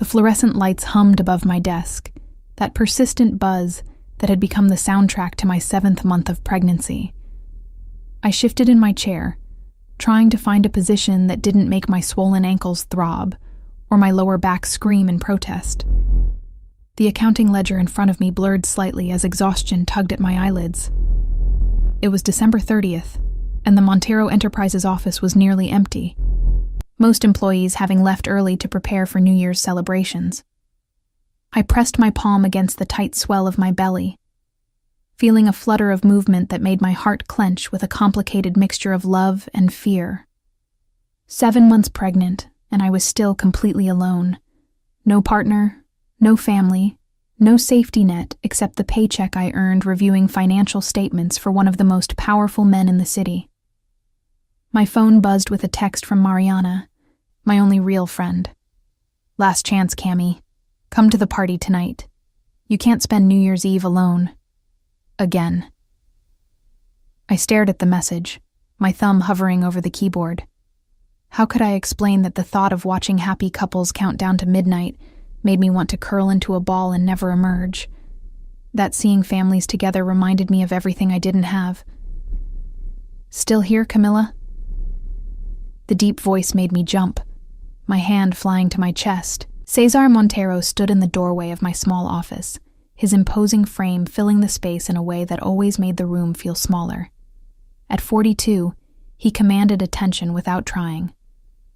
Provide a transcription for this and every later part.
The fluorescent lights hummed above my desk, that persistent buzz that had become the soundtrack to my 7th month of pregnancy. I shifted in my chair, trying to find a position that didn't make my swollen ankles throb or my lower back scream in protest. The accounting ledger in front of me blurred slightly as exhaustion tugged at my eyelids. It was December 30th, and the Montero Enterprises office was nearly empty, most employees having left early to prepare for New Year's celebrations. I pressed my palm against the tight swell of my belly, feeling a flutter of movement that made my heart clench with a complicated mixture of love and fear. 7 months pregnant, and I was still completely alone. No partner, no family, no safety net except the paycheck I earned reviewing financial statements for one of the most powerful men in the city. My phone buzzed with a text from Mariana, my only real friend. "Last chance, Cammy. Come to the party tonight. You can't spend New Year's Eve alone. Again." I stared at the message, my thumb hovering over the keyboard. How could I explain that the thought of watching happy couples count down to midnight made me want to curl into a ball and never emerge? That seeing families together reminded me of everything I didn't have. "Still here, Camilla?" The deep voice made me jump, my hand flying to my chest. Cesar Montero stood in the doorway of my small office, his imposing frame filling the space in a way that always made the room feel smaller. At 42, he commanded attention without trying.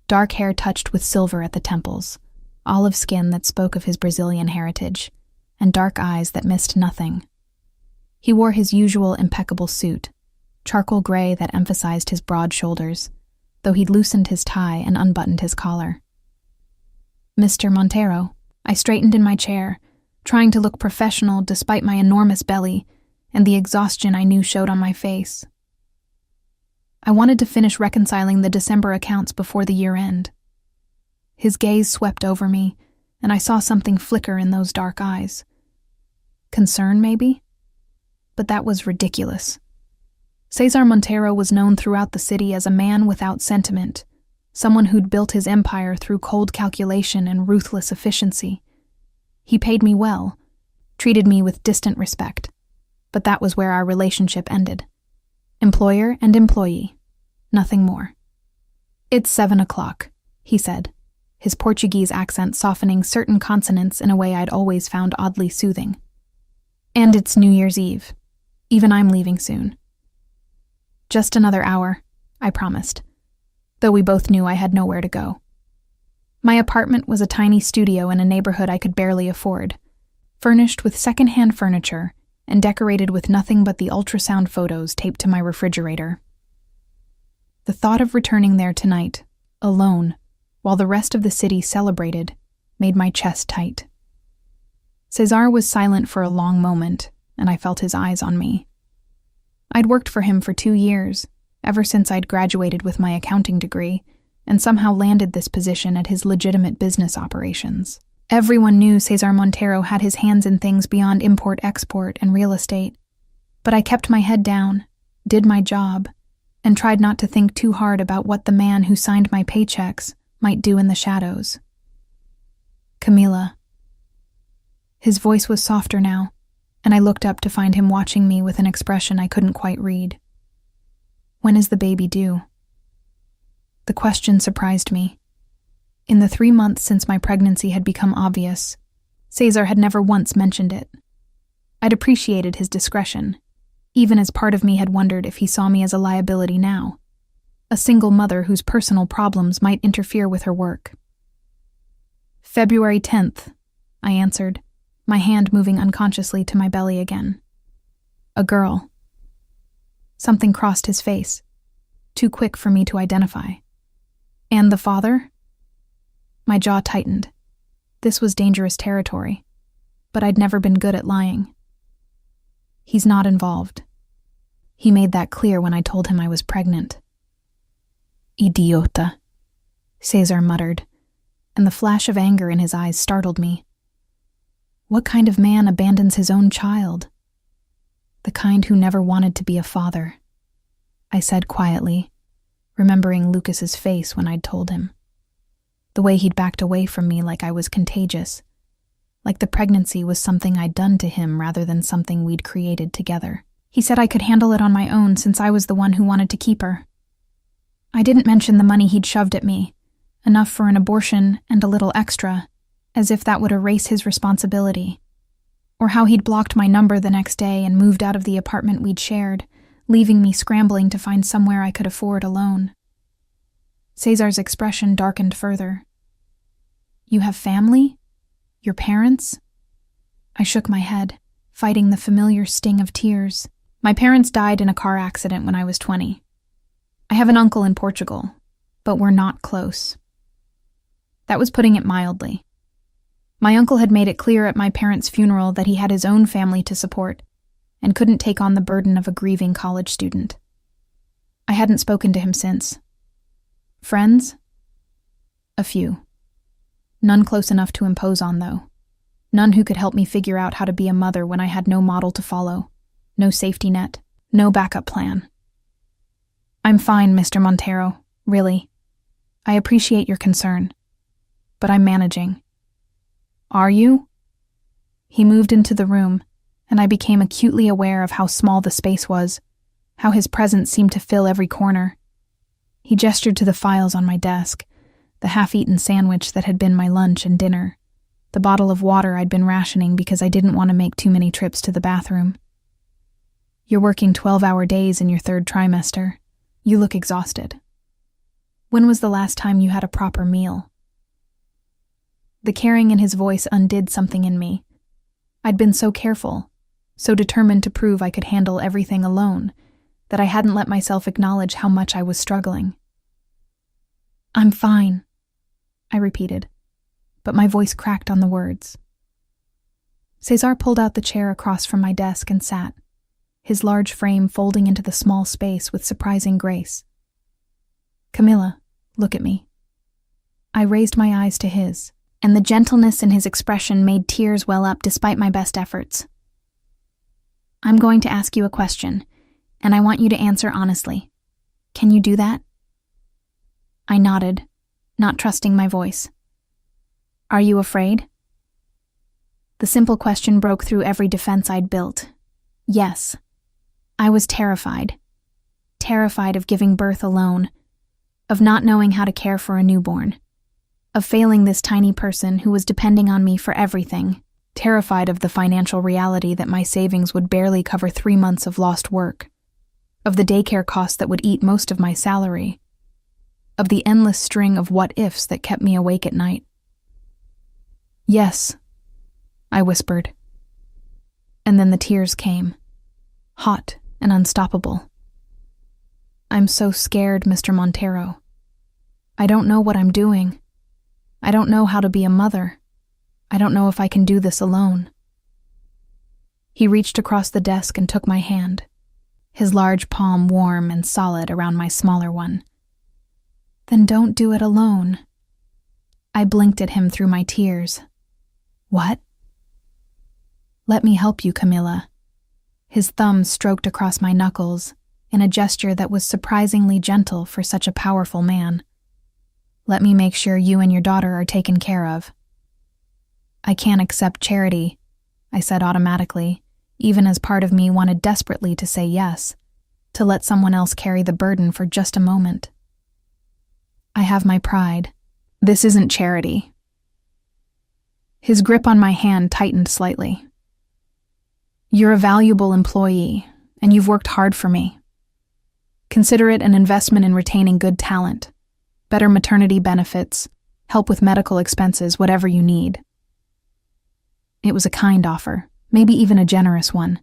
Dark hair touched with silver at the temples, olive skin that spoke of his Brazilian heritage, and dark eyes that missed nothing. He wore his usual impeccable suit, charcoal gray that emphasized his broad shoulders, though he'd loosened his tie and unbuttoned his collar. "Mr. Montero," I straightened in my chair, trying to look professional despite my enormous belly and the exhaustion I knew showed on my face. I wanted to finish reconciling the December accounts before the year end. His gaze swept over me, and I saw something flicker in those dark eyes. Concern, maybe? But that was ridiculous. Cesar Montero was known throughout the city as a man without sentiment, someone who'd built his empire through cold calculation and ruthless efficiency. He paid me well, treated me with distant respect, but that was where our relationship ended. Employer and employee, nothing more. "It's 7 o'clock, he said, his Portuguese accent softening certain consonants in a way I'd always found oddly soothing. "And it's New Year's Eve. Even I'm leaving soon." "Just another hour," I promised, though we both knew I had nowhere to go. My apartment was a tiny studio in a neighborhood I could barely afford, furnished with second-hand furniture and decorated with nothing but the ultrasound photos taped to my refrigerator. The thought of returning there tonight, alone, while the rest of the city celebrated, made my chest tight. Cesar was silent for a long moment, and I felt his eyes on me. I'd worked for him for 2 years, ever since I'd graduated with my accounting degree, and somehow landed this position at his legitimate business operations. Everyone knew Cesar Montero had his hands in things beyond import-export and real estate, but I kept my head down, did my job, and tried not to think too hard about what the man who signed my paychecks might do in the shadows. "Camila." His voice was softer now, and I looked up to find him watching me with an expression I couldn't quite read. "When is the baby due?" The question surprised me. In the 3 months since my pregnancy had become obvious, Cesar had never once mentioned it. I'd appreciated his discretion, even as part of me had wondered if he saw me as a liability now, a single mother whose personal problems might interfere with her work. "February 10th, I answered, my hand moving unconsciously to my belly again. "A girl." Something crossed his face, too quick for me to identify. "And the father?" My jaw tightened. This was dangerous territory, but I'd never been good at lying. "He's not involved. He made that clear when I told him I was pregnant." "Idiota," Cesar muttered, and the flash of anger in his eyes startled me. What kind of man abandons his own child? The kind who never wanted to be a father, I said quietly, remembering Lucas's face when I'd told him. the way he'd backed away from me like I was contagious, like the pregnancy was something I'd done to him rather than something we'd created together. He said I could handle it on my own since I was the one who wanted to keep her. I didn't mention the money he'd shoved at me, enough for an abortion and a little extra, as if that would erase his responsibility. Or how he'd blocked my number the next day and moved out of the apartment we'd shared, leaving me scrambling to find somewhere I could afford alone. Cesar's expression darkened further. You have family? Your parents? I shook my head, fighting the familiar sting of tears. My parents died in a car accident when I was 20. I have an uncle in Portugal, but we're not close. That was putting it mildly. My uncle had made it clear at my parents' funeral that he had his own family to support and couldn't take on the burden of a grieving college student. I hadn't spoken to him since. Friends? A few. None close enough to impose on, though. None who could help me figure out how to be a mother when I had no model to follow, no safety net, no backup plan. I'm fine, Mr. Montero, really. I appreciate your concern, but I'm managing. Are you? He moved into the room, and I became acutely aware of how small the space was, how his presence seemed to fill every corner. He gestured to the files on my desk, the half-eaten sandwich that had been my lunch and dinner, the bottle of water I'd been rationing because I didn't want to make too many trips to the bathroom. You're working 12-hour days in your third trimester. You look exhausted. When was the last time you had a proper meal? The caring in his voice undid something in me. I'd been so careful, so determined to prove I could handle everything alone, that I hadn't let myself acknowledge how much I was struggling. I'm fine, I repeated, but my voice cracked on the words. Cesar pulled out the chair across from my desk and sat, his large frame folding into the small space with surprising grace. Camilla, look at me. I raised my eyes to his, and the gentleness in his expression made tears well up despite my best efforts. I'm going to ask you a question, and I want you to answer honestly. Can you do that? I nodded, not trusting my voice. Are you afraid? The simple question broke through every defense I'd built. Yes. I was terrified. Terrified of giving birth alone, of not knowing how to care for a newborn, of failing this tiny person who was depending on me for everything, terrified of the financial reality that my savings would barely cover 3 months of lost work, of the daycare costs that would eat most of my salary, of the endless string of what-ifs that kept me awake at night. Yes, I whispered. And then the tears came, hot and unstoppable. I'm so scared, Mr. Montero. I don't know what I'm doing. I don't know how to be a mother. I don't know if I can do this alone. He reached across the desk and took my hand, his large palm warm and solid around my smaller one. Then don't do it alone. I blinked at him through my tears. What? Let me help you, Camilla. His thumb stroked across my knuckles in a gesture that was surprisingly gentle for such a powerful man. Let me make sure you and your daughter are taken care of. I can't accept charity, I said automatically, even as part of me wanted desperately to say yes, to let someone else carry the burden for just a moment. I have my pride. This isn't charity. His grip on my hand tightened slightly. You're a valuable employee, and you've worked hard for me. Consider it an investment in retaining good talent, better maternity benefits, help with medical expenses, whatever you need. It was a kind offer, maybe even a generous one,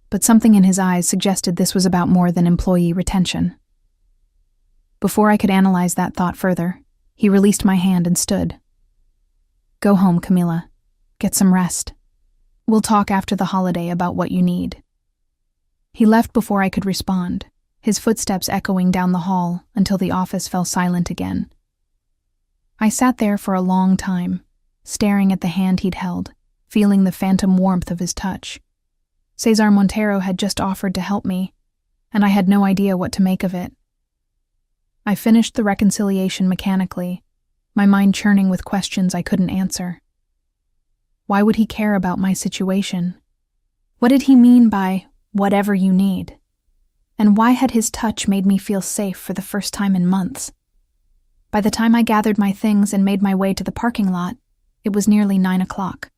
but something in his eyes suggested this was about more than employee retention. Before I could analyze that thought further, he released my hand and stood. Go home, Camilla. Get some rest. We'll talk after the holiday about what you need. He left before I could respond, his footsteps echoing down the hall until the office fell silent again. I sat there for a long time, staring at the hand he'd held, feeling the phantom warmth of his touch. Cesar Montero had just offered to help me, and I had no idea what to make of it. I finished the reconciliation mechanically, my mind churning with questions I couldn't answer. Why would he care about my situation? What did he mean by whatever you need? And why had his touch made me feel safe for the first time in months? By the time I gathered my things and made my way to the parking lot, it was nearly 9 o'clock.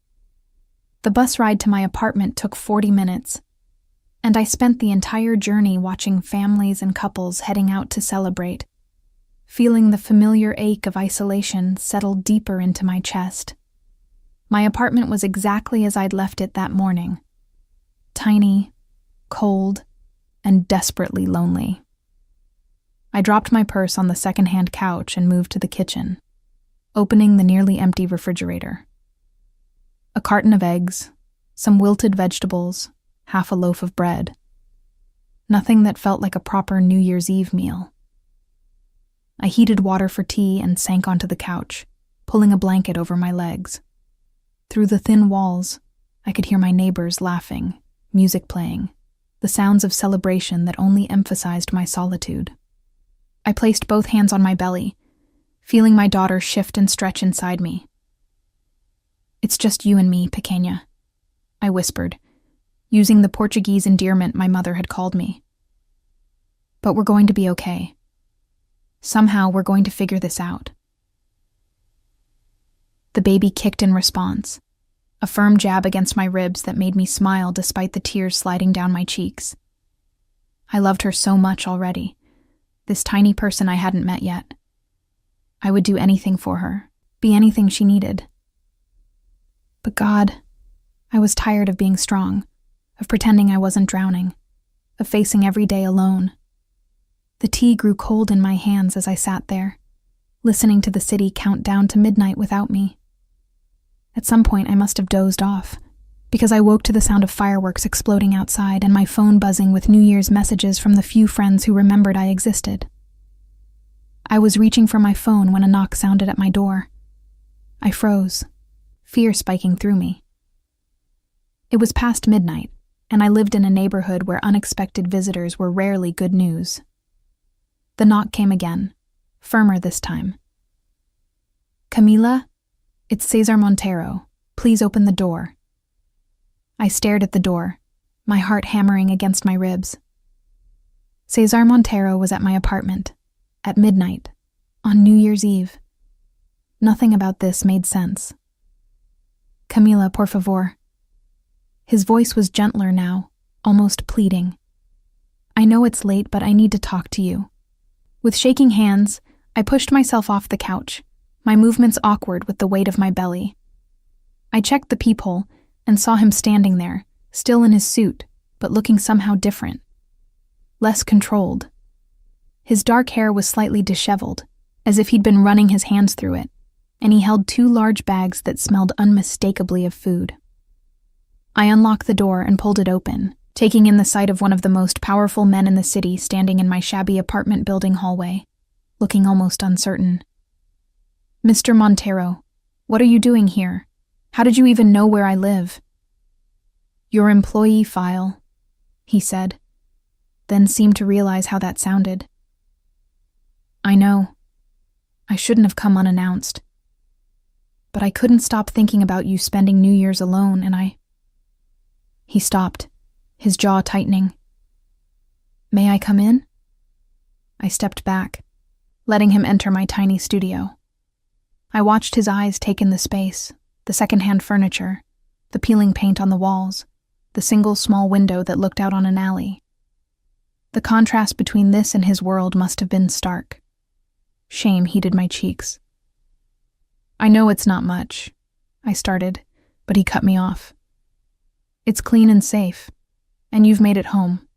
The bus ride to my apartment took 40 minutes, and I spent the entire journey watching families and couples heading out to celebrate, feeling the familiar ache of isolation settle deeper into my chest. My apartment was exactly as I'd left it that morning. Tiny, cold, and desperately lonely. I dropped my purse on the second-hand couch and moved to the kitchen, opening the nearly empty refrigerator. A carton of eggs, some wilted vegetables, half a loaf of bread. Nothing that felt like a proper New Year's Eve meal. I heated water for tea and sank onto the couch, pulling a blanket over my legs. Through the thin walls, I could hear my neighbors laughing, music playing, the sounds of celebration that only emphasized my solitude. I placed both hands on my belly, feeling my daughter shift and stretch inside me. "It's just you and me, pequeña," I whispered, using the Portuguese endearment my mother had called me. "But we're going to be okay. Somehow we're going to figure this out." The baby kicked in response, a firm jab against my ribs that made me smile despite the tears sliding down my cheeks. I loved her so much already, this tiny person I hadn't met yet. I would do anything for her, be anything she needed. But God, I was tired of being strong, of pretending I wasn't drowning, of facing every day alone. The tea grew cold in my hands as I sat there, listening to the city count down to midnight without me. At some point I must have dozed off, because I woke to the sound of fireworks exploding outside and my phone buzzing with New Year's messages from the few friends who remembered I existed. I was reaching for my phone when a knock sounded at my door. I froze, fear spiking through me. It was past midnight, and I lived in a neighborhood where unexpected visitors were rarely good news. The knock came again, firmer this time. "Camila? It's Cesar Montero. Please open the door." I stared at the door, my heart hammering against my ribs. Cesar Montero was at my apartment, at midnight, on New Year's Eve. Nothing about this made sense. "Camila, por favor." His voice was gentler now, almost pleading. "I know it's late, but I need to talk to you." With shaking hands, I pushed myself off the couch, my movements awkward with the weight of my belly. I checked the peephole and saw him standing there, still in his suit, but looking somehow different. Less controlled. His dark hair was slightly disheveled, as if he'd been running his hands through it, and he held 2 large bags that smelled unmistakably of food. I unlocked the door and pulled it open, taking in the sight of one of the most powerful men in the city standing in my shabby apartment building hallway, looking almost uncertain. "Mr. Montero, what are you doing here? How did you even know where I live?" "Your employee file," he said, then seemed to realize how that sounded. "I know. I shouldn't have come unannounced. But I couldn't stop thinking about you spending New Year's alone, and He stopped, his jaw tightening. "May I come in?" I stepped back, letting him enter my tiny studio. I watched his eyes take in the space, the second-hand furniture, the peeling paint on the walls, the single small window that looked out on an alley. The contrast between this and his world must have been stark. Shame heated my cheeks. "I know it's not much," I started, but he cut me off. "It's clean and safe, and you've made it home."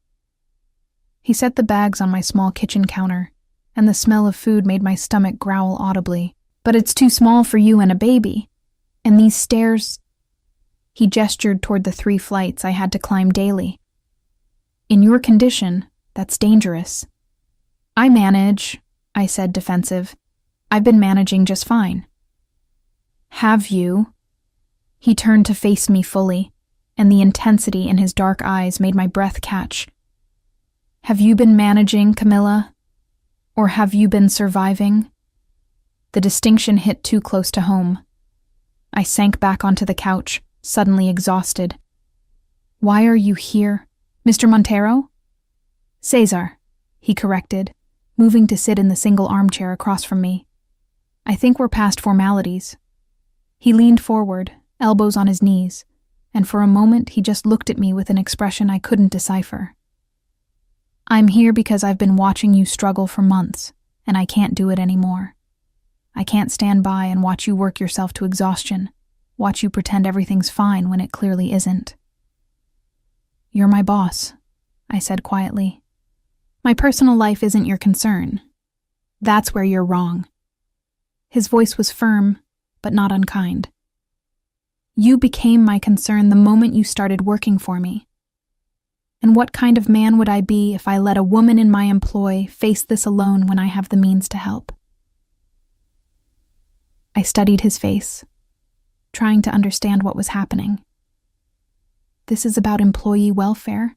He set the bags on my small kitchen counter, and the smell of food made my stomach growl audibly. "But it's too small for you and a baby. And these stairs..." He gestured toward the 3 flights I had to climb daily. "In your condition, that's dangerous." "I manage," I said, defensive. "I've been managing just fine." "Have you?" He turned to face me fully, and the intensity in his dark eyes made my breath catch. "Have you been managing, Camila? Or have you been surviving?" The distinction hit too close to home. I sank back onto the couch, suddenly exhausted. "Why are you here? Mr. Montero?" "Cesar," he corrected, moving to sit in the single armchair across from me. "I think we're past formalities." He leaned forward, elbows on his knees, and for a moment he just looked at me with an expression I couldn't decipher. "I'm here because I've been watching you struggle for months, and I can't do it anymore. I can't stand by and watch you work yourself to exhaustion, watch you pretend everything's fine when it clearly isn't." "You're my boss," I said quietly. "My personal life isn't your concern. That's where you're wrong." His voice was firm, but not unkind. "You became my concern the moment you started working for me. And what kind of man would I be if I let a woman in my employ face this alone when I have the means to help?" I studied his face, trying to understand what was happening. This is about employee welfare,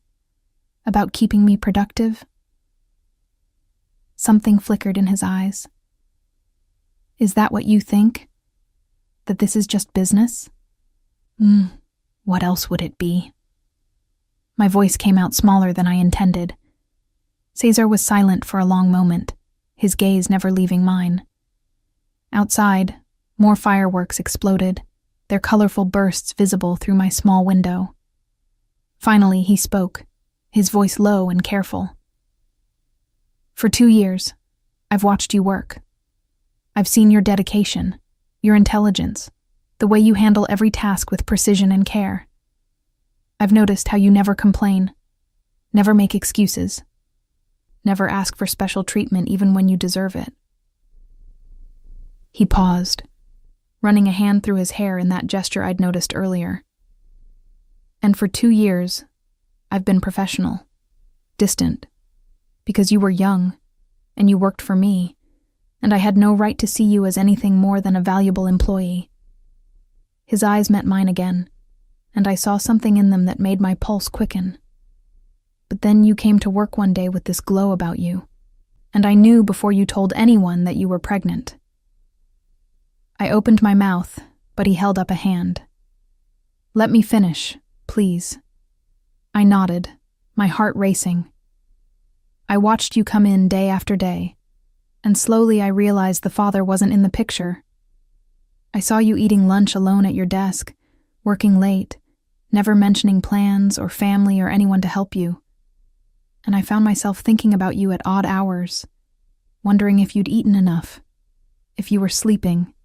about keeping me productive. Something flickered in his eyes. "Is that what you think? That this is just business?" What else would it be?" My voice came out smaller than I intended. Cesar was silent for a long moment, his gaze never leaving mine. Outside, more fireworks exploded, their colorful bursts visible through my small window. Finally, he spoke, his voice low and careful. "For 2 years, I've watched you work. I've seen your dedication, your intelligence, the way you handle every task with precision and care. I've noticed how you never complain, never make excuses, never ask for special treatment even when you deserve it." He paused, running a hand through his hair in that gesture I'd noticed earlier. "And for 2 years, I've been professional, distant, because you were young, and you worked for me, and I had no right to see you as anything more than a valuable employee." His eyes met mine again, and I saw something in them that made my pulse quicken. "But then you came to work one day with this glow about you, and I knew before you told anyone that you were pregnant." I opened my mouth, but he held up a hand. "Let me finish, please." I nodded, my heart racing. "I watched you come in day after day, and slowly I realized the father wasn't in the picture. I saw you eating lunch alone at your desk, working late, never mentioning plans or family or anyone to help you. And I found myself thinking about you at odd hours, wondering if you'd eaten enough, if you were sleeping,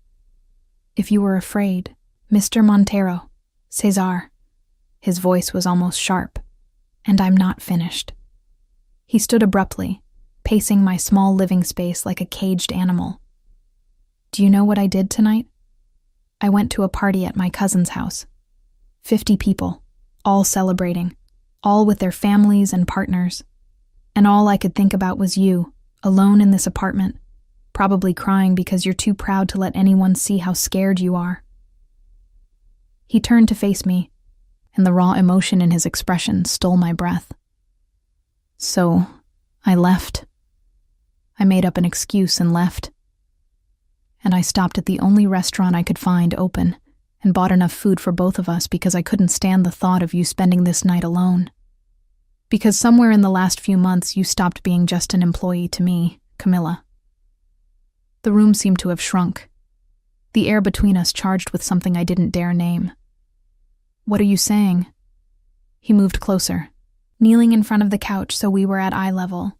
if you were afraid." "Mr. Montero, Cesar." His voice was almost sharp. "And I'm not finished." He stood abruptly, pacing my small living space like a caged animal. "Do you know what I did tonight? I went to a party at my cousin's house. 50 people, all celebrating, all with their families and partners. And all I could think about was you, alone in this apartment, probably crying because you're too proud to let anyone see how scared you are." He turned to face me, and the raw emotion in his expression stole my breath. "So, I left. I made up an excuse and left. And I stopped at the only restaurant I could find open and bought enough food for both of us because I couldn't stand the thought of you spending this night alone. Because somewhere in the last few months you stopped being just an employee to me, Camilla." The room seemed to have shrunk, the air between us charged with something I didn't dare name. "What are you saying?" He moved closer, kneeling in front of the couch so we were at eye level.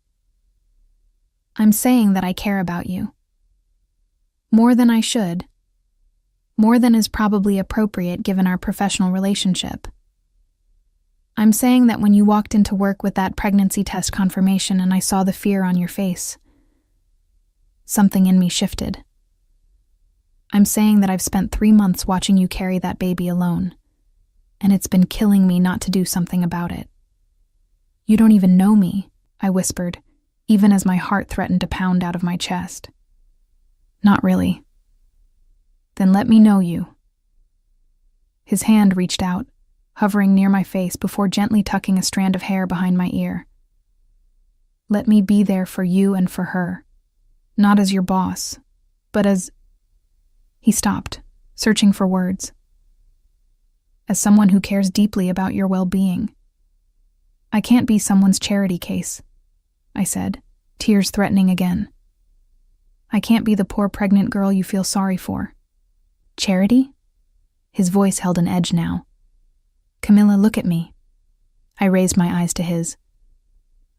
"I'm saying that I care about you. More than I should. More than is probably appropriate given our professional relationship. I'm saying that when you walked into work with that pregnancy test confirmation and I saw the fear on your face, something in me shifted. I'm saying that I've spent 3 months watching you carry that baby alone, and it's been killing me not to do something about it. You don't even know me," I whispered, even as my heart threatened to pound out of my chest. "Not really." "Then let me know you." His hand reached out, hovering near my face before gently tucking a strand of hair behind my ear. "Let me be there for you and for her, not as your boss, but as He stopped, searching for words. As someone who cares deeply about your well-being, I can't be someone's charity case, I said, tears threatening again. I can't be the poor pregnant girl you feel sorry for. Charity? His voice held an edge now. Camilla, look at me. I raised my eyes to his.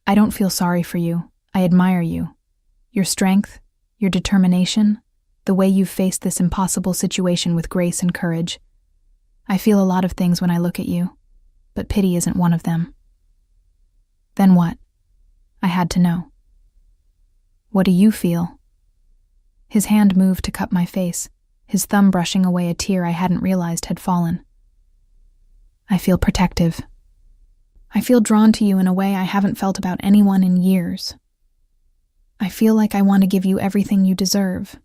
I don't feel sorry for you. I admire you. Your strength, your determination, the way you've faced this impossible situation with grace and courage. I feel a lot of things when I look at you, but pity isn't one of them. Then what? I had to know. What do you feel? His hand moved to cup my face, his thumb brushing away a tear I hadn't realized had fallen. I feel protective. I feel drawn to you in a way I haven't felt about anyone in years. I feel like I want to give you everything you deserve.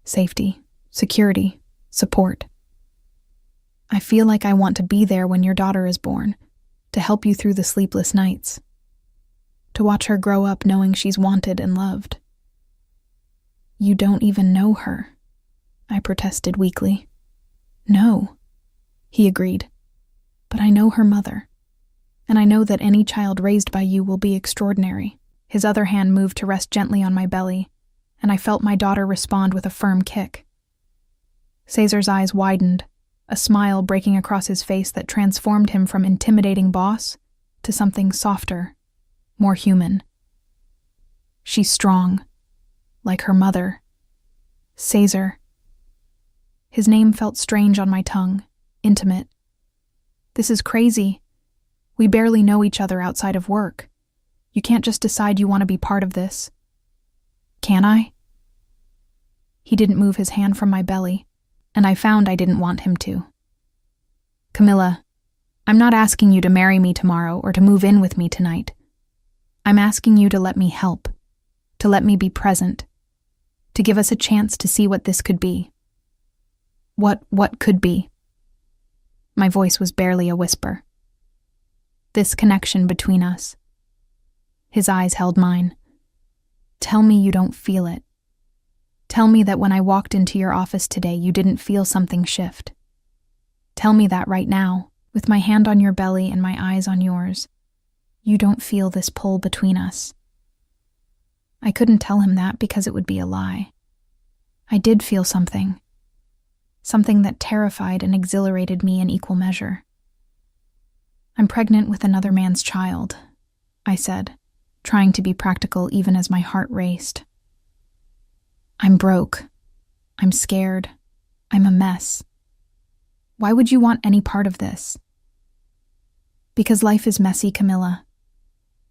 Safety, security, support. I feel like I want to be there when your daughter is born, to help you through the sleepless nights, to watch her grow up knowing she's wanted and loved. You don't even know her, I protested weakly. No, he agreed, but I know her mother, and I know that any child raised by you will be extraordinary. His other hand moved to rest gently on my belly, and I felt my daughter respond with a firm kick. Cesar's eyes widened, a smile breaking across his face that transformed him from intimidating boss to something softer, more human. She's strong, like her mother. Cesar. His name felt strange on my tongue, intimate. This is crazy. We barely know each other outside of work. You can't just decide you want to be part of this. Can I? He didn't move his hand from my belly, and I found I didn't want him to. Camilla, I'm not asking you to marry me tomorrow or to move in with me tonight. I'm asking you to let me help, to let me be present, to give us a chance to see what this could be. What could be? My voice was barely a whisper. This connection between us. His eyes held mine. Tell me you don't feel it. Tell me that when I walked into your office today, you didn't feel something shift. Tell me that right now, with my hand on your belly and my eyes on yours. You don't feel this pull between us. I couldn't tell him that because it would be a lie. I did feel something. Something that terrified and exhilarated me in equal measure. I'm pregnant with another man's child, I said, trying to be practical even as my heart raced. I'm broke. I'm scared. I'm a mess. Why would you want any part of this? Because life is messy, Camilla.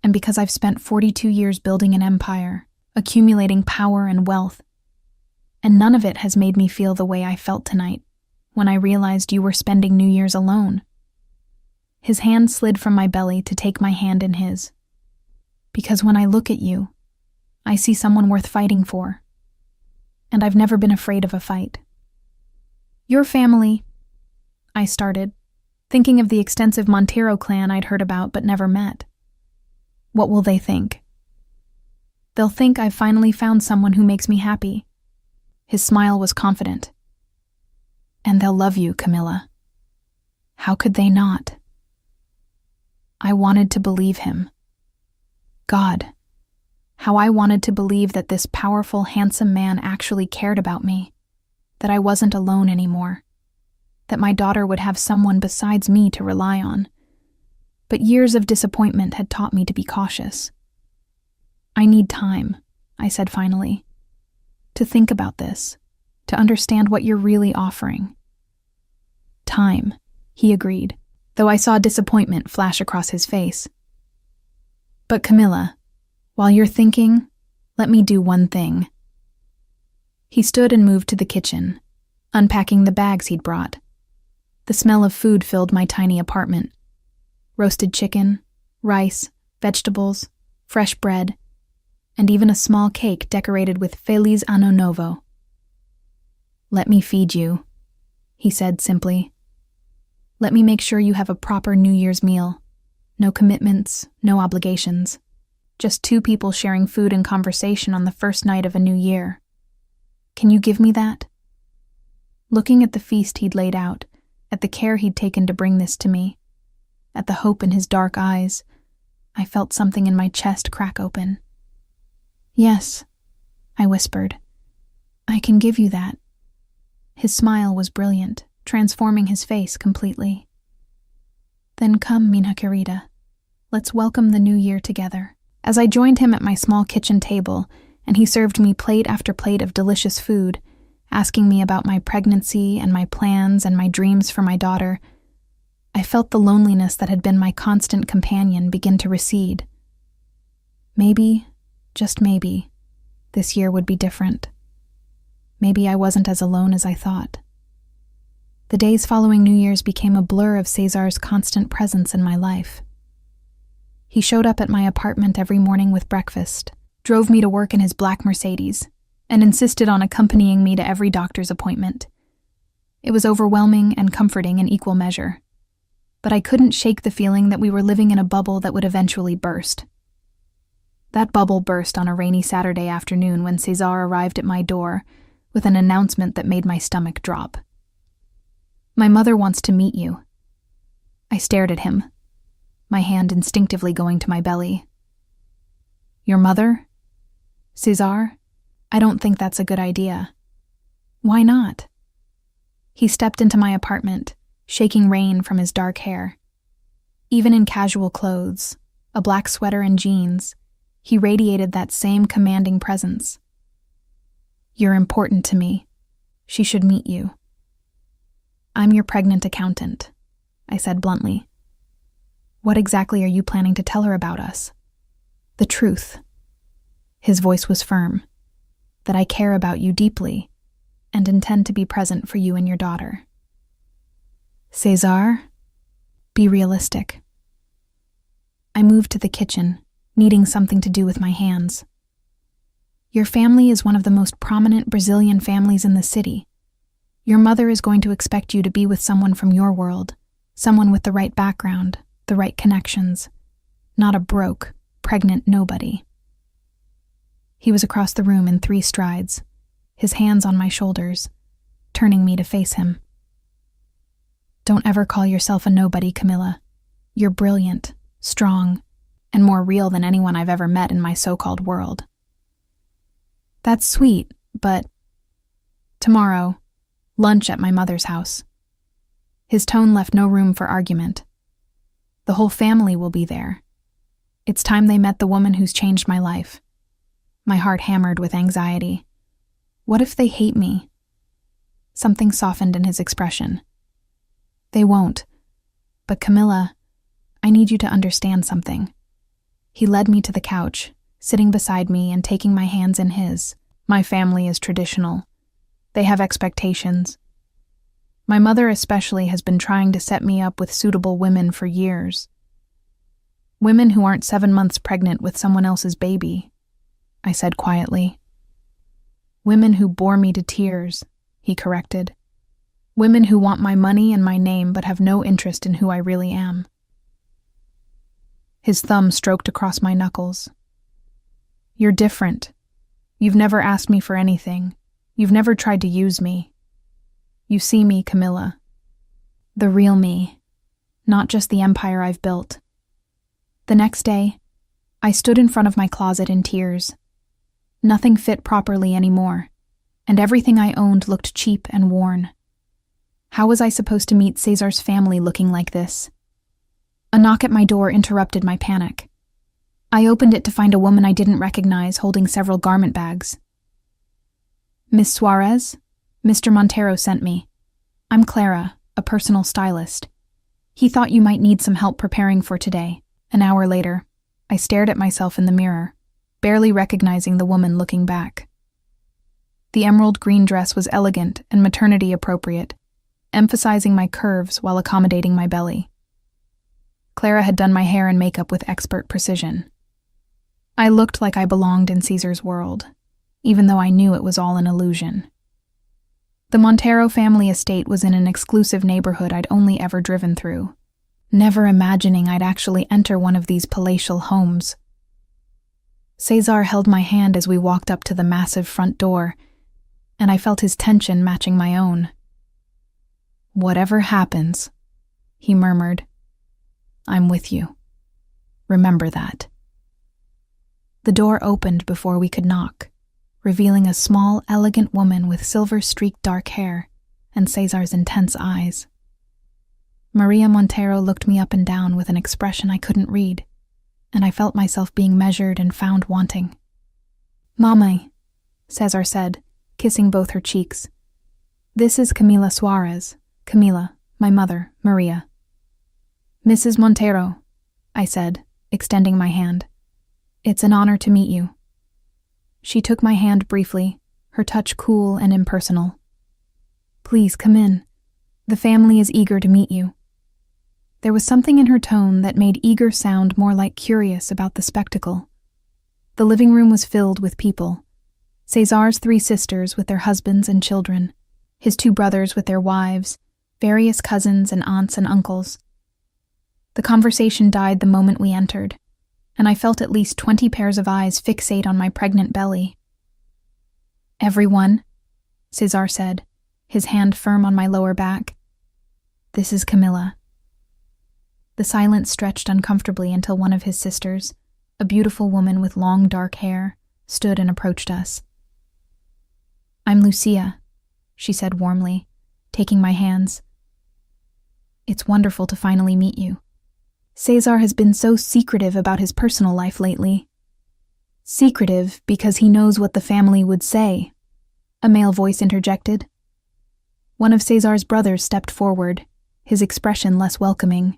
And because I've spent 42 years building an empire, accumulating power and wealth, and none of it has made me feel the way I felt tonight when I realized you were spending New Year's alone. His hand slid from my belly to take my hand in his. Because when I look at you, I see someone worth fighting for. And I've never been afraid of a fight. Your family, I started, thinking of the extensive Montero clan I'd heard about but never met. What will they think? They'll think I've finally found someone who makes me happy. His smile was confident. And they'll love you, Camilla. How could they not? I wanted to believe him. God, how I wanted to believe that this powerful, handsome man actually cared about me, that I wasn't alone anymore, that my daughter would have someone besides me to rely on. But years of disappointment had taught me to be cautious. I need time, I said finally, to think about this, to understand what you're really offering. Time, he agreed, though I saw disappointment flash across his face. But Camilla, while you're thinking, let me do one thing. He stood and moved to the kitchen, unpacking the bags he'd brought. The smell of food filled my tiny apartment. Roasted chicken, rice, vegetables, fresh bread, and even a small cake decorated with Feliz Ano Novo. Let me feed you, he said simply. Let me make sure you have a proper New Year's meal. No commitments, no obligations. Just two people sharing food and conversation on the first night of a new year. Can you give me that? Looking at the feast he'd laid out, at the care he'd taken to bring this to me, at the hope in his dark eyes, I felt something in my chest crack open. "Yes," I whispered. "I can give you that." His smile was brilliant, transforming his face completely. "Then come, Mina querida. Let's welcome the new year together." As I joined him at my small kitchen table, and he served me plate after plate of delicious food, asking me about my pregnancy and my plans and my dreams for my daughter, I felt the loneliness that had been my constant companion begin to recede. Maybe, just maybe, this year would be different. Maybe I wasn't as alone as I thought. The days following New Year's became a blur of Cesar's constant presence in my life. He showed up at my apartment every morning with breakfast, drove me to work in his black Mercedes, and insisted on accompanying me to every doctor's appointment. It was overwhelming and comforting in equal measure, but I couldn't shake the feeling that we were living in a bubble that would eventually burst. That bubble burst on a rainy Saturday afternoon when Cesar arrived at my door with an announcement that made my stomach drop. "My mother wants to meet you." I stared at him, my hand instinctively going to my belly. "Your mother? Cesar? I don't think that's a good idea." "Why not?" He stepped into my apartment, shaking rain from his dark hair. Even in casual clothes, a black sweater and jeans, he radiated that same commanding presence. "You're important to me. She should meet you." "I'm your pregnant accountant," I said bluntly. "What exactly are you planning to tell her about us?" "The truth." His voice was firm. "That I care about you deeply and intend to be present for you and your daughter." "Cesar, be realistic." I moved to the kitchen, needing something to do with my hands. "Your family is one of the most prominent Brazilian families in the city. Your mother is going to expect you to be with someone from your world, someone with the right background, the right connections, not a broke, pregnant nobody." He was across the room in 3 strides, his hands on my shoulders, turning me to face him. "Don't ever call yourself a nobody, Camilla. You're brilliant, strong, and more real than anyone I've ever met in my so-called world." "That's sweet, but..." "Tomorrow, lunch at my mother's house." His tone left no room for argument. "The whole family will be there. It's time they met the woman who's changed my life." My heart hammered with anxiety. What if they hate me? Something softened in his expression. "They won't. But Camilla, I need you to understand something." He led me to the couch, sitting beside me and taking my hands in his. "My family is traditional. They have expectations. My mother especially has been trying to set me up with suitable women for years. Women who aren't 7 months pregnant with someone else's baby," I said quietly. "Women who bore me to tears," he corrected. "Women who want my money and my name but have no interest in who I really am." His thumb stroked across my knuckles. "You're different. You've never asked me for anything. You've never tried to use me. You see me, Camilla. The real me, not just the empire I've built." The next day, I stood in front of my closet in tears. Nothing fit properly anymore, and everything I owned looked cheap and worn. How was I supposed to meet Cesar's family looking like this? A knock at my door interrupted my panic. I opened it to find a woman I didn't recognize holding several garment bags. "Miss Suarez? Mr. Montero sent me. I'm Clara, a personal stylist. He thought you might need some help preparing for today." An hour later, I stared at myself in the mirror, barely recognizing the woman looking back. The emerald green dress was elegant and maternity appropriate, emphasizing my curves while accommodating my belly. Clara had done my hair and makeup with expert precision. I looked like I belonged in Cesar's world, even though I knew it was all an illusion. The Montero family estate was in an exclusive neighborhood I'd only ever driven through, never imagining I'd actually enter one of these palatial homes. Cesar held my hand as we walked up to the massive front door, and I felt his tension matching my own. "Whatever happens," he murmured, "I'm with you. Remember that." The door opened before we could knock, revealing a small, elegant woman with silver-streaked dark hair and Cesar's intense eyes. Maria Montero looked me up and down with an expression I couldn't read, and I felt myself being measured and found wanting. "Mama," Cesar said, kissing both her cheeks. "This is Camila Suarez. Camila, my mother, Maria." "Mrs. Montero," I said, extending my hand. "It's an honor to meet you." She took my hand briefly, her touch cool and impersonal. "Please come in. The family is eager to meet you." There was something in her tone that made eager sound more like curious about the spectacle. The living room was filled with people. Cesar's 3 sisters with their husbands and children, his 2 brothers with their wives, various cousins and aunts and uncles. The conversation died the moment we entered, and I felt at least 20 pairs of eyes fixate on my pregnant belly. "Everyone," Cesar said, his hand firm on my lower back. "This is Camila." The silence stretched uncomfortably until one of his sisters, a beautiful woman with long dark hair, stood and approached us. "I'm Lucia," she said warmly, taking my hands. "It's wonderful to finally meet you. Cesar has been so secretive about his personal life lately." "Secretive because he knows what the family would say," a male voice interjected. One of Cesar's brothers stepped forward, his expression less welcoming.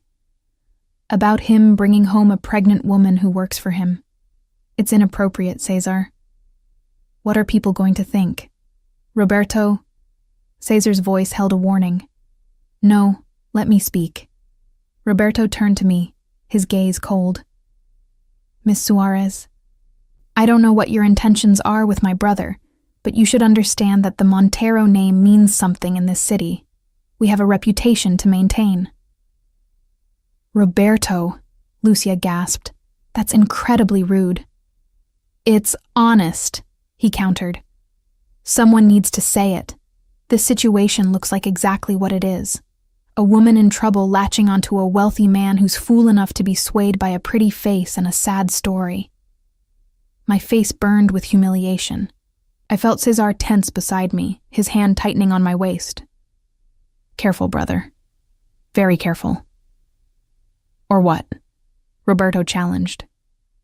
"About him bringing home a pregnant woman who works for him. It's inappropriate, Cesar." "What are people going to think? Roberto?" Cesar's voice held a warning. "No, let me speak." Roberto turned to me, his gaze cold. "Miss Suarez, I don't know what your intentions are with my brother, but you should understand that the Montero name means something in this city. We have a reputation to maintain." "Roberto," Lucia gasped. "That's incredibly rude." "It's honest," he countered. "Someone needs to say it. This situation looks like exactly what it is. A woman in trouble latching onto a wealthy man who's fool enough to be swayed by a pretty face and a sad story." My face burned with humiliation. I felt Cesar tense beside me, his hand tightening on my waist. "Careful, brother. Very careful." "Or what?" Roberto challenged.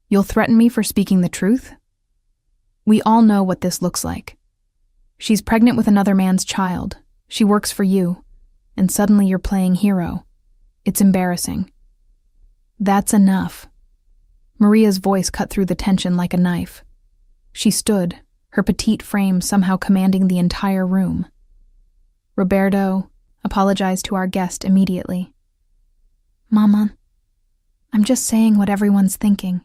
"You'll threaten me for speaking the truth?" "We all know what this looks like. She's pregnant with another man's child. She works for you. And suddenly you're playing hero. It's embarrassing." "That's enough." Maria's voice cut through the tension like a knife. She stood, her petite frame somehow commanding the entire room. Roberto apologized to our guest immediately. "Mama, I'm just saying what everyone's thinking.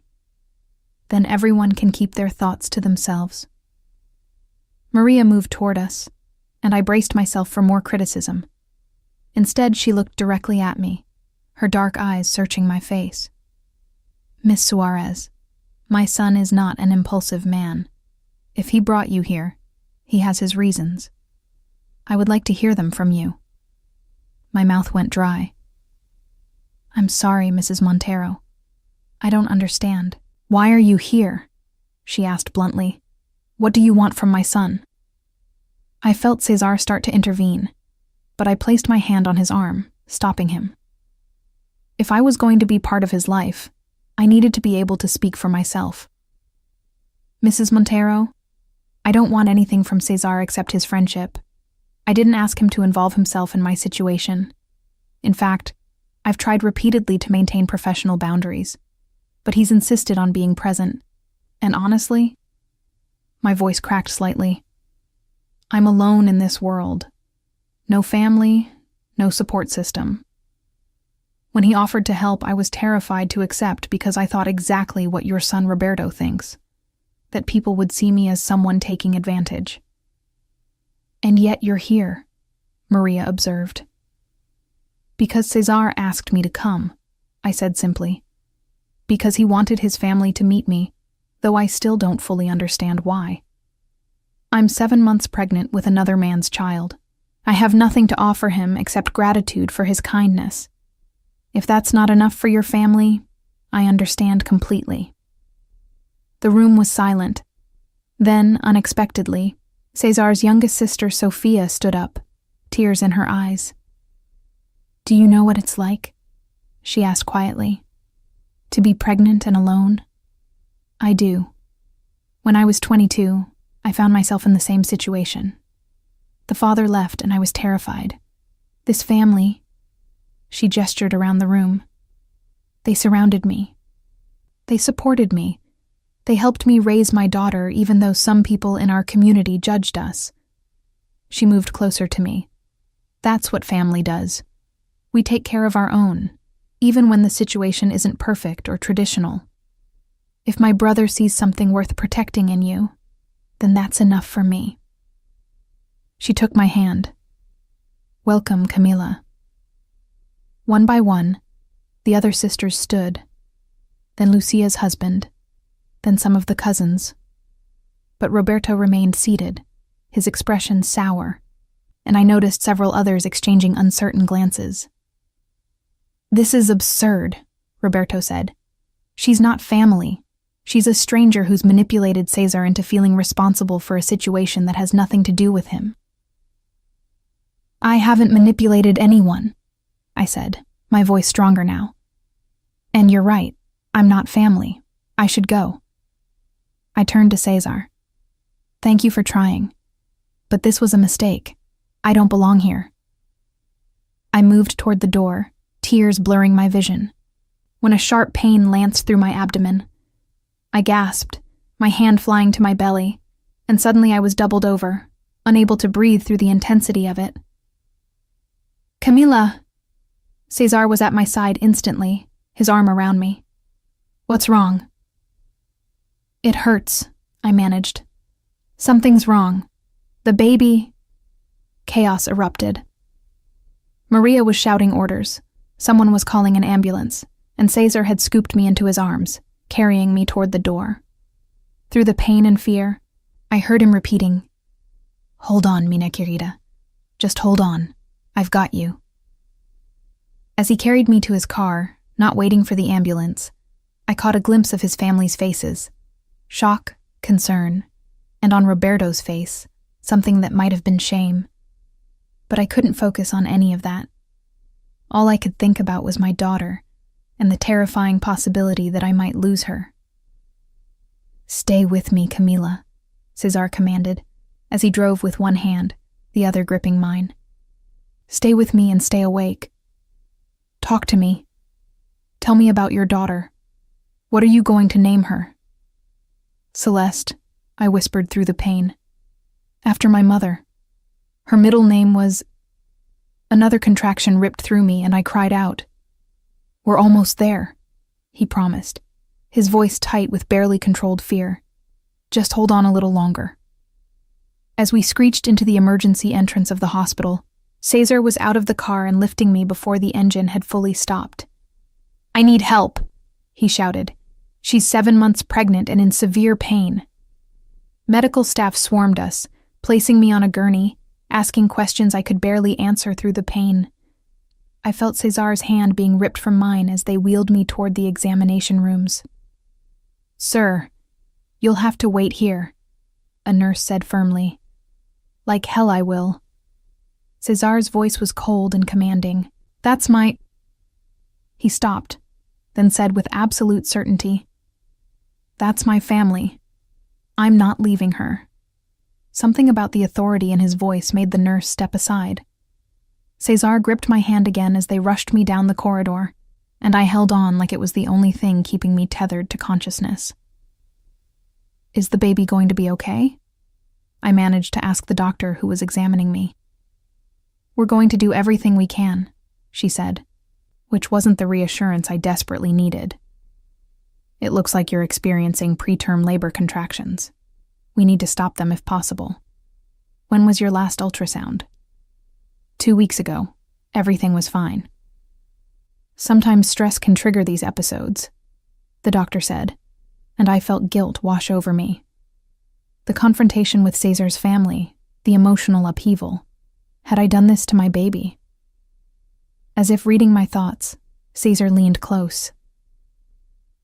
Then everyone can keep their thoughts to themselves." Maria moved toward us, and I braced myself for more criticism. Instead, she looked directly at me, her dark eyes searching my face. "Miss Suarez, my son is not an impulsive man. If he brought you here, he has his reasons. I would like to hear them from you." My mouth went dry. "I'm sorry, Mrs. Montero. I don't understand." "Why are you here?" she asked bluntly. "What do you want from my son?" I felt Cesar start to intervene, but I placed my hand on his arm, stopping him. If I was going to be part of his life, I needed to be able to speak for myself. "Mrs. Montero, I don't want anything from Cesar except his friendship. I didn't ask him to involve himself in my situation. In fact, I've tried repeatedly to maintain professional boundaries, but he's insisted on being present. And honestly," my voice cracked slightly, "I'm alone in this world. No family, no support system. When he offered to help, I was terrified to accept because I thought exactly what your son Roberto thinks, that people would see me as someone taking advantage." "And yet you're here," Maria observed. "Because Cesar asked me to come," I said simply. "Because he wanted his family to meet me, though I still don't fully understand why. I'm 7 months pregnant with another man's child. I have nothing to offer him except gratitude for his kindness. If that's not enough for your family, I understand completely." The room was silent. Then, unexpectedly, Cesar's youngest sister Sophia stood up, tears in her eyes. "Do you know what it's like?" she asked quietly. "To be pregnant and alone?" "I do. When I was 22, I found myself in the same situation. The father left and I was terrified. This family," she gestured around the room, "they surrounded me. They supported me. They helped me raise my daughter even though some people in our community judged us." She moved closer to me. "That's what family does. We take care of our own, even when the situation isn't perfect or traditional. If my brother sees something worth protecting in you, then that's enough for me." She took my hand. "Welcome, Camila." One by one, the other sisters stood, then Lucia's husband, then some of the cousins. But Roberto remained seated, his expression sour, and I noticed several others exchanging uncertain glances. "This is absurd," Roberto said. "She's not family. She's a stranger who's manipulated Cesar into feeling responsible for a situation that has nothing to do with him." "I haven't manipulated anyone," I said, my voice stronger now. "And you're right, I'm not family. I should go." I turned to Cesar. "Thank you for trying. But this was a mistake. I don't belong here." I moved toward the door, tears blurring my vision, when a sharp pain lanced through my abdomen. I gasped, my hand flying to my belly, and suddenly I was doubled over, unable to breathe through the intensity of it. "Camila!" Cesar was at my side instantly, his arm around me. "What's wrong?" "It hurts," I managed. "Something's wrong. The baby—" Chaos erupted. Maria was shouting orders. Someone was calling an ambulance, and Cesar had scooped me into his arms, carrying me toward the door. Through the pain and fear, I heard him repeating, "Hold on, Mina querida. Just hold on. I've got you." As he carried me to his car, not waiting for the ambulance, I caught a glimpse of his family's faces. Shock, concern, and on Roberto's face, something that might have been shame. But I couldn't focus on any of that. All I could think about was my daughter, and the terrifying possibility that I might lose her. "Stay with me, Camila," Cesar commanded, as he drove with one hand, the other gripping mine. "Stay with me and stay awake. Talk to me. Tell me about your daughter. What are you going to name her?" "Celeste," I whispered through the pain. "After my mother. Her middle name was—" Another contraction ripped through me and I cried out. "We're almost there," he promised, his voice tight with barely controlled fear. "Just hold on a little longer." As we screeched into the emergency entrance of the hospital, Cesar was out of the car and lifting me before the engine had fully stopped. "I need help," he shouted. "She's 7 months pregnant and in severe pain." Medical staff swarmed us, placing me on a gurney, asking questions I could barely answer through the pain. I felt Cesar's hand being ripped from mine as they wheeled me toward the examination rooms. "Sir, you'll have to wait here," a nurse said firmly. "Like hell I will." Cesar's voice was cold and commanding. "That's my—" He stopped, then said with absolute certainty, "That's my family. I'm not leaving her." Something about the authority in his voice made the nurse step aside. Cesar gripped my hand again as they rushed me down the corridor, and I held on like it was the only thing keeping me tethered to consciousness. "Is the baby going to be okay?" I managed to ask the doctor who was examining me. "We're going to do everything we can," she said, which wasn't the reassurance I desperately needed. "It looks like you're experiencing preterm labor contractions. We need to stop them if possible. When was your last ultrasound?" 2 weeks ago. Everything was fine." "Sometimes stress can trigger these episodes," the doctor said, and I felt guilt wash over me. The confrontation with Cesar's family, the emotional upheaval. Had I done this to my baby? As if reading my thoughts, Cesar leaned close.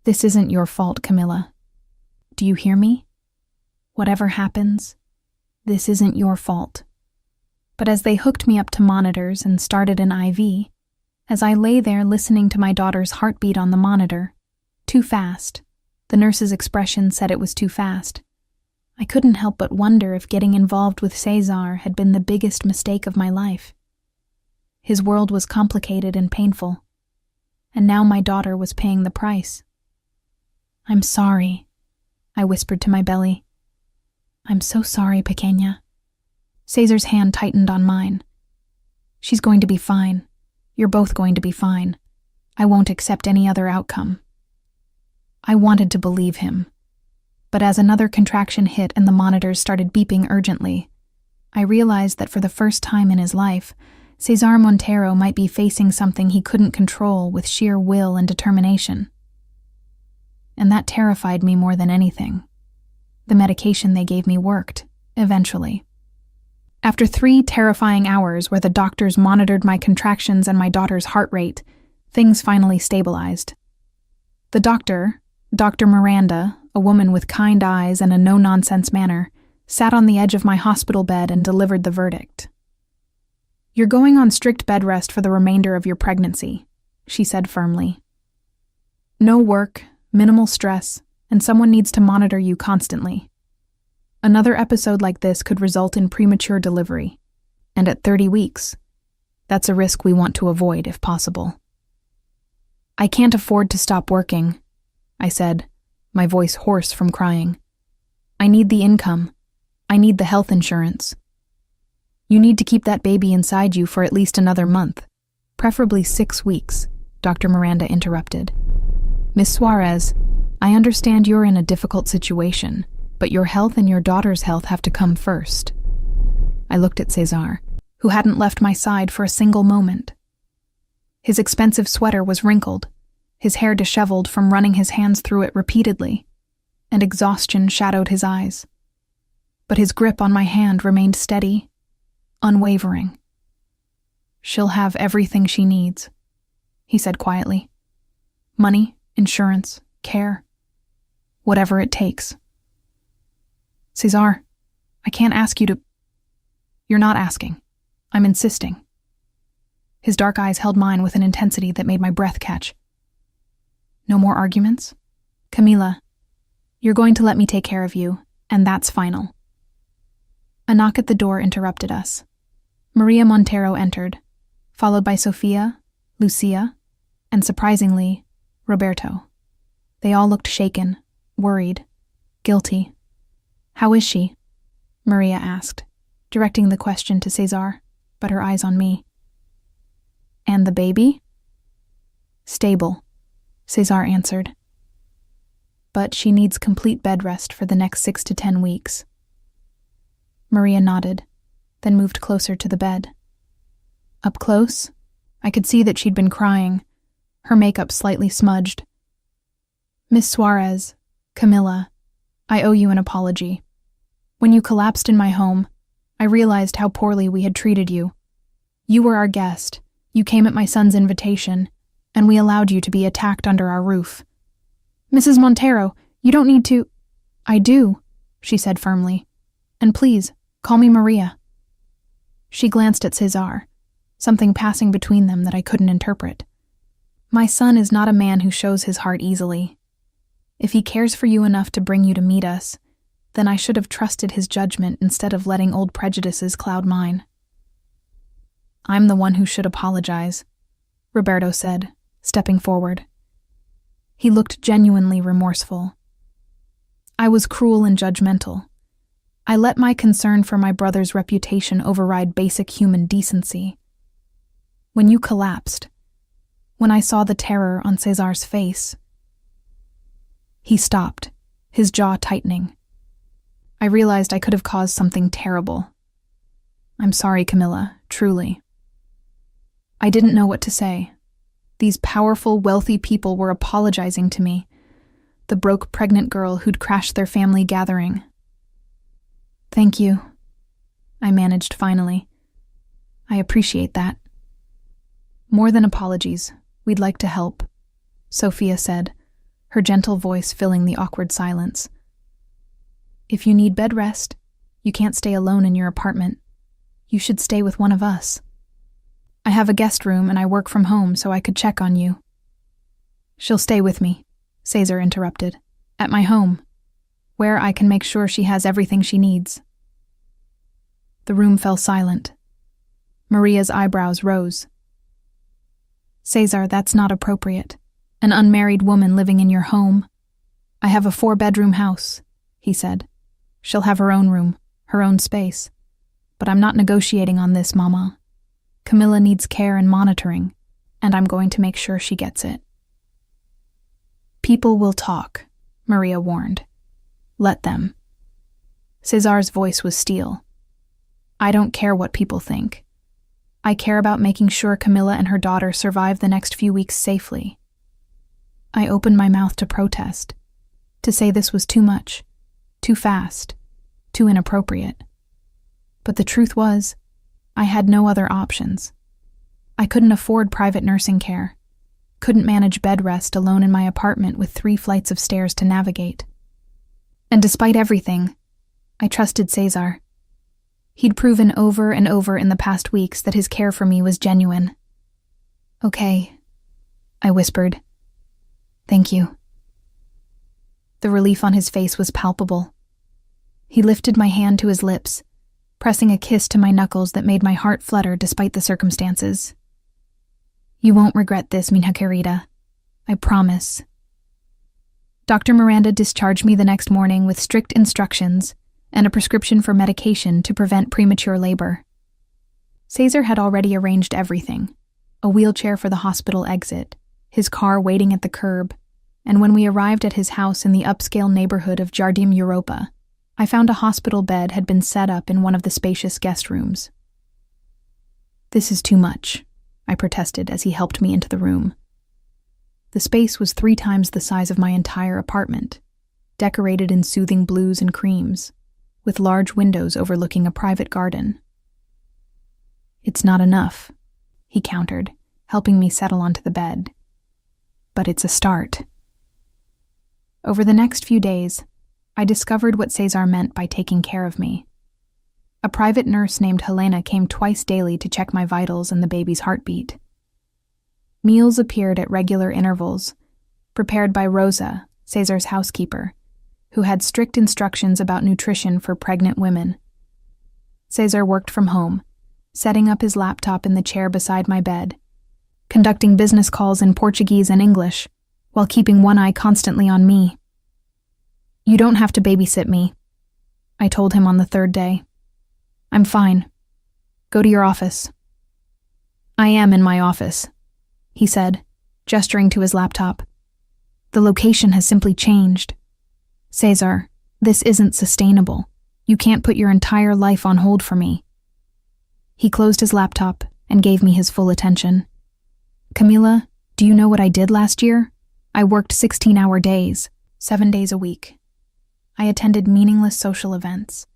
This isn't your fault, Camilla. Do you hear me? Whatever happens, this isn't your fault. But as they hooked me up to monitors and started an IV, as I lay there listening to my daughter's heartbeat on the monitor, too fast, the nurse's expression said it was too fast, I couldn't help but wonder if getting involved with Cesar had been the biggest mistake of my life. His world was complicated and painful, and now my daughter was paying the price. I'm sorry, I whispered to my belly. I'm so sorry, pequeña. Cesar's hand tightened on mine. She's going to be fine. You're both going to be fine. I won't accept any other outcome. I wanted to believe him, but as another contraction hit and the monitors started beeping urgently, I realized that for the first time in his life, Cesar Montero might be facing something he couldn't control with sheer will and determination. And that terrified me more than anything. The medication they gave me worked, eventually. After 3 terrifying hours where the doctors monitored my contractions and my daughter's heart rate, things finally stabilized. The doctor, Dr. Miranda, a woman with kind eyes and a no-nonsense manner, sat on the edge of my hospital bed and delivered the verdict. You're going on strict bed rest for the remainder of your pregnancy, she said firmly. No work, minimal stress, and someone needs to monitor you constantly. Another episode like this could result in premature delivery, and at 30 weeks, that's a risk we want to avoid if possible. I can't afford to stop working, I said, my voice hoarse from crying. I need the income. I need the health insurance. You need to keep that baby inside you for at least another month, preferably 6 weeks, Dr. Miranda interrupted. Miss Suarez, I understand you're in a difficult situation, but your health and your daughter's health have to come first. I looked at Cesar, who hadn't left my side for a single moment. His expensive sweater was wrinkled, his hair disheveled from running his hands through it repeatedly, and exhaustion shadowed his eyes. But his grip on my hand remained steady, unwavering. She'll have everything she needs, he said quietly. Money, insurance, care, whatever it takes. Cesar, I can't ask you to... You're not asking. I'm insisting. His dark eyes held mine with an intensity that made my breath catch. No more arguments? Camila, you're going to let me take care of you, and that's final. A knock at the door interrupted us. Maria Montero entered, followed by Sofia, Lucia, and surprisingly, Roberto. They all looked shaken, worried, guilty. How is she? Maria asked, directing the question to Cesar, but her eyes on me. And the baby? Stable, Cesar answered. But she needs complete bed rest for the next 6 to 10 weeks. Maria nodded, then moved closer to the bed. Up close, I could see that she'd been crying, her makeup slightly smudged. Miss Suarez, Camilla, I owe you an apology. When you collapsed in my home, I realized how poorly we had treated you. You were our guest, you came at my son's invitation, and we allowed you to be attacked under our roof. Mrs. Montero, you don't need to... I do, she said firmly. And please, call me Maria. She glanced at Cesar, something passing between them that I couldn't interpret. My son is not a man who shows his heart easily. If he cares for you enough to bring you to meet us, then I should have trusted his judgment instead of letting old prejudices cloud mine. I'm the one who should apologize, Roberto said, stepping forward. He looked genuinely remorseful. I was cruel and judgmental. I let my concern for my brother's reputation override basic human decency. When you collapsed, when I saw the terror on Cesar's face, he stopped, his jaw tightening. I realized I could have caused something terrible. I'm sorry, Camilla, truly. I didn't know what to say. These powerful, wealthy people were apologizing to me, the broke pregnant girl who'd crashed their family gathering. Thank you, I managed finally. I appreciate that. More than apologies, we'd like to help, Sophia said, her gentle voice filling the awkward silence. If you need bed rest, you can't stay alone in your apartment. You should stay with one of us. I have a guest room and I work from home so I could check on you. She'll stay with me, Cesar interrupted, at my home, where I can make sure she has everything she needs. The room fell silent. Maria's eyebrows rose. Cesar, that's not appropriate. An unmarried woman living in your home. I have a 4-bedroom house, he said. She'll have her own room, her own space. But I'm not negotiating on this, Mama. Camilla needs care and monitoring, and I'm going to make sure she gets it. People will talk, Maria warned. Let them. Cesar's voice was steel. I don't care what people think. I care about making sure Camilla and her daughter survive the next few weeks safely. I opened my mouth to protest, to say this was too much, too fast, too inappropriate. But the truth was, I had no other options. I couldn't afford private nursing care, couldn't manage bed rest alone in my apartment with 3 flights of stairs to navigate. And despite everything, I trusted Cesar. He'd proven over and over in the past weeks that his care for me was genuine. Okay, I whispered. Thank you. The relief on his face was palpable. He lifted my hand to his lips, pressing a kiss to my knuckles that made my heart flutter despite the circumstances. You won't regret this, minha querida. I promise. Dr. Miranda discharged me the next morning with strict instructions and a prescription for medication to prevent premature labor. Cesar had already arranged everything, a wheelchair for the hospital exit, his car waiting at the curb, and when we arrived at his house in the upscale neighborhood of Jardim Europa, I found a hospital bed had been set up in one of the spacious guest rooms. This is too much, I protested as he helped me into the room. The space was 3 times the size of my entire apartment, decorated in soothing blues and creams, with large windows overlooking a private garden. It's not enough, he countered, helping me settle onto the bed. But it's a start. Over the next few days, I discovered what Cesar meant by taking care of me. A private nurse named Helena came twice daily to check my vitals and the baby's heartbeat. Meals appeared at regular intervals, prepared by Rosa, Cesar's housekeeper, who had strict instructions about nutrition for pregnant women. Cesar worked from home, setting up his laptop in the chair beside my bed, conducting business calls in Portuguese and English, while keeping one eye constantly on me. You don't have to babysit me, I told him on the 3rd day. I'm fine. Go to your office. I am in my office, he said, gesturing to his laptop. The location has simply changed. Cesar, this isn't sustainable. You can't put your entire life on hold for me. He closed his laptop and gave me his full attention. Camila, do you know what I did last year? I worked 16-hour days, 7 days a week. I attended meaningless social events,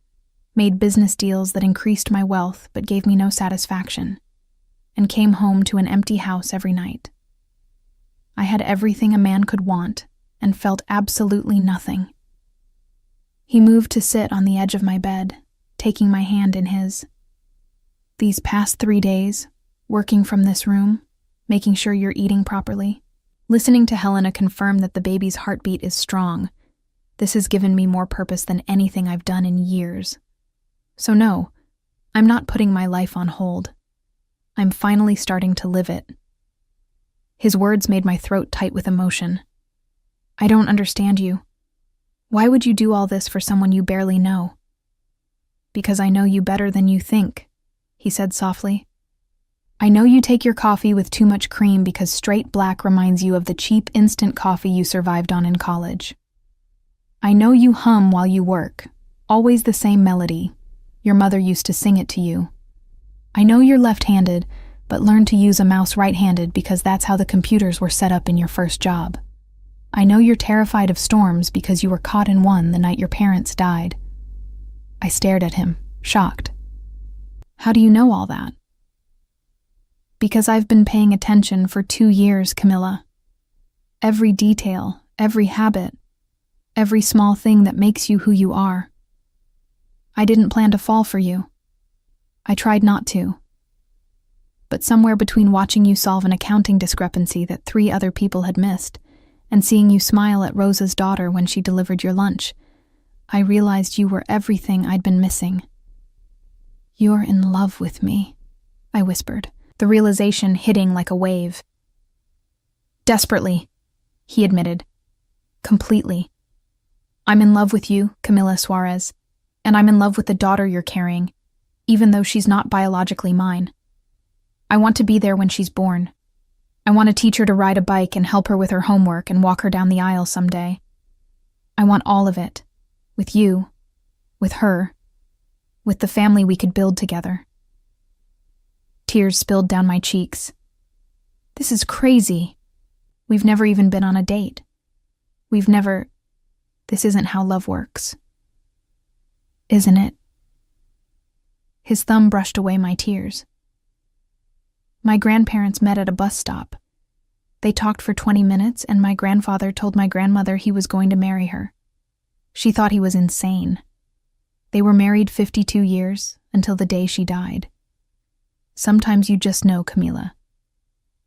made business deals that increased my wealth but gave me no satisfaction, and came home to an empty house every night. I had everything a man could want and felt absolutely nothing. He moved to sit on the edge of my bed, taking my hand in his. These past 3 days, working from this room, making sure you're eating properly, listening to Helena confirm that the baby's heartbeat is strong, this has given me more purpose than anything I've done in years. So no, I'm not putting my life on hold. I'm finally starting to live it. His words made my throat tight with emotion. I don't understand you. Why would you do all this for someone you barely know? Because I know you better than you think, he said softly. I know you take your coffee with too much cream because straight black reminds you of the cheap instant coffee you survived on in college. I know you hum while you work, always the same melody. Your mother used to sing it to you. I know you're left-handed, but learned to use a mouse right-handed because that's how the computers were set up in your first job. I know you're terrified of storms because you were caught in one the night your parents died. I stared at him, shocked. How do you know all that? Because I've been paying attention for 2 years, Camilla. Every detail, every habit, every small thing that makes you who you are. I didn't plan to fall for you. I tried not to. But somewhere between watching you solve an accounting discrepancy that 3 other people had missed and seeing you smile at Rosa's daughter when she delivered your lunch, I realized you were everything I'd been missing. "You're in love with me," I whispered, the realization hitting like a wave. "Desperately," he admitted. "Completely. I'm in love with you, Camila Suarez, and I'm in love with the daughter you're carrying, even though she's not biologically mine. I want to be there when she's born. I want to teach her to ride a bike and help her with her homework and walk her down the aisle someday. I want all of it. With you. With her. With the family we could build together." Tears spilled down my cheeks. "This is crazy. We've never even been on a date. This isn't how love works." "Isn't it?" His thumb brushed away my tears. "My grandparents met at a bus stop. They talked for 20 minutes, and my grandfather told my grandmother he was going to marry her. She thought he was insane. They were married 52 years, until the day she died. Sometimes you just know, Camila.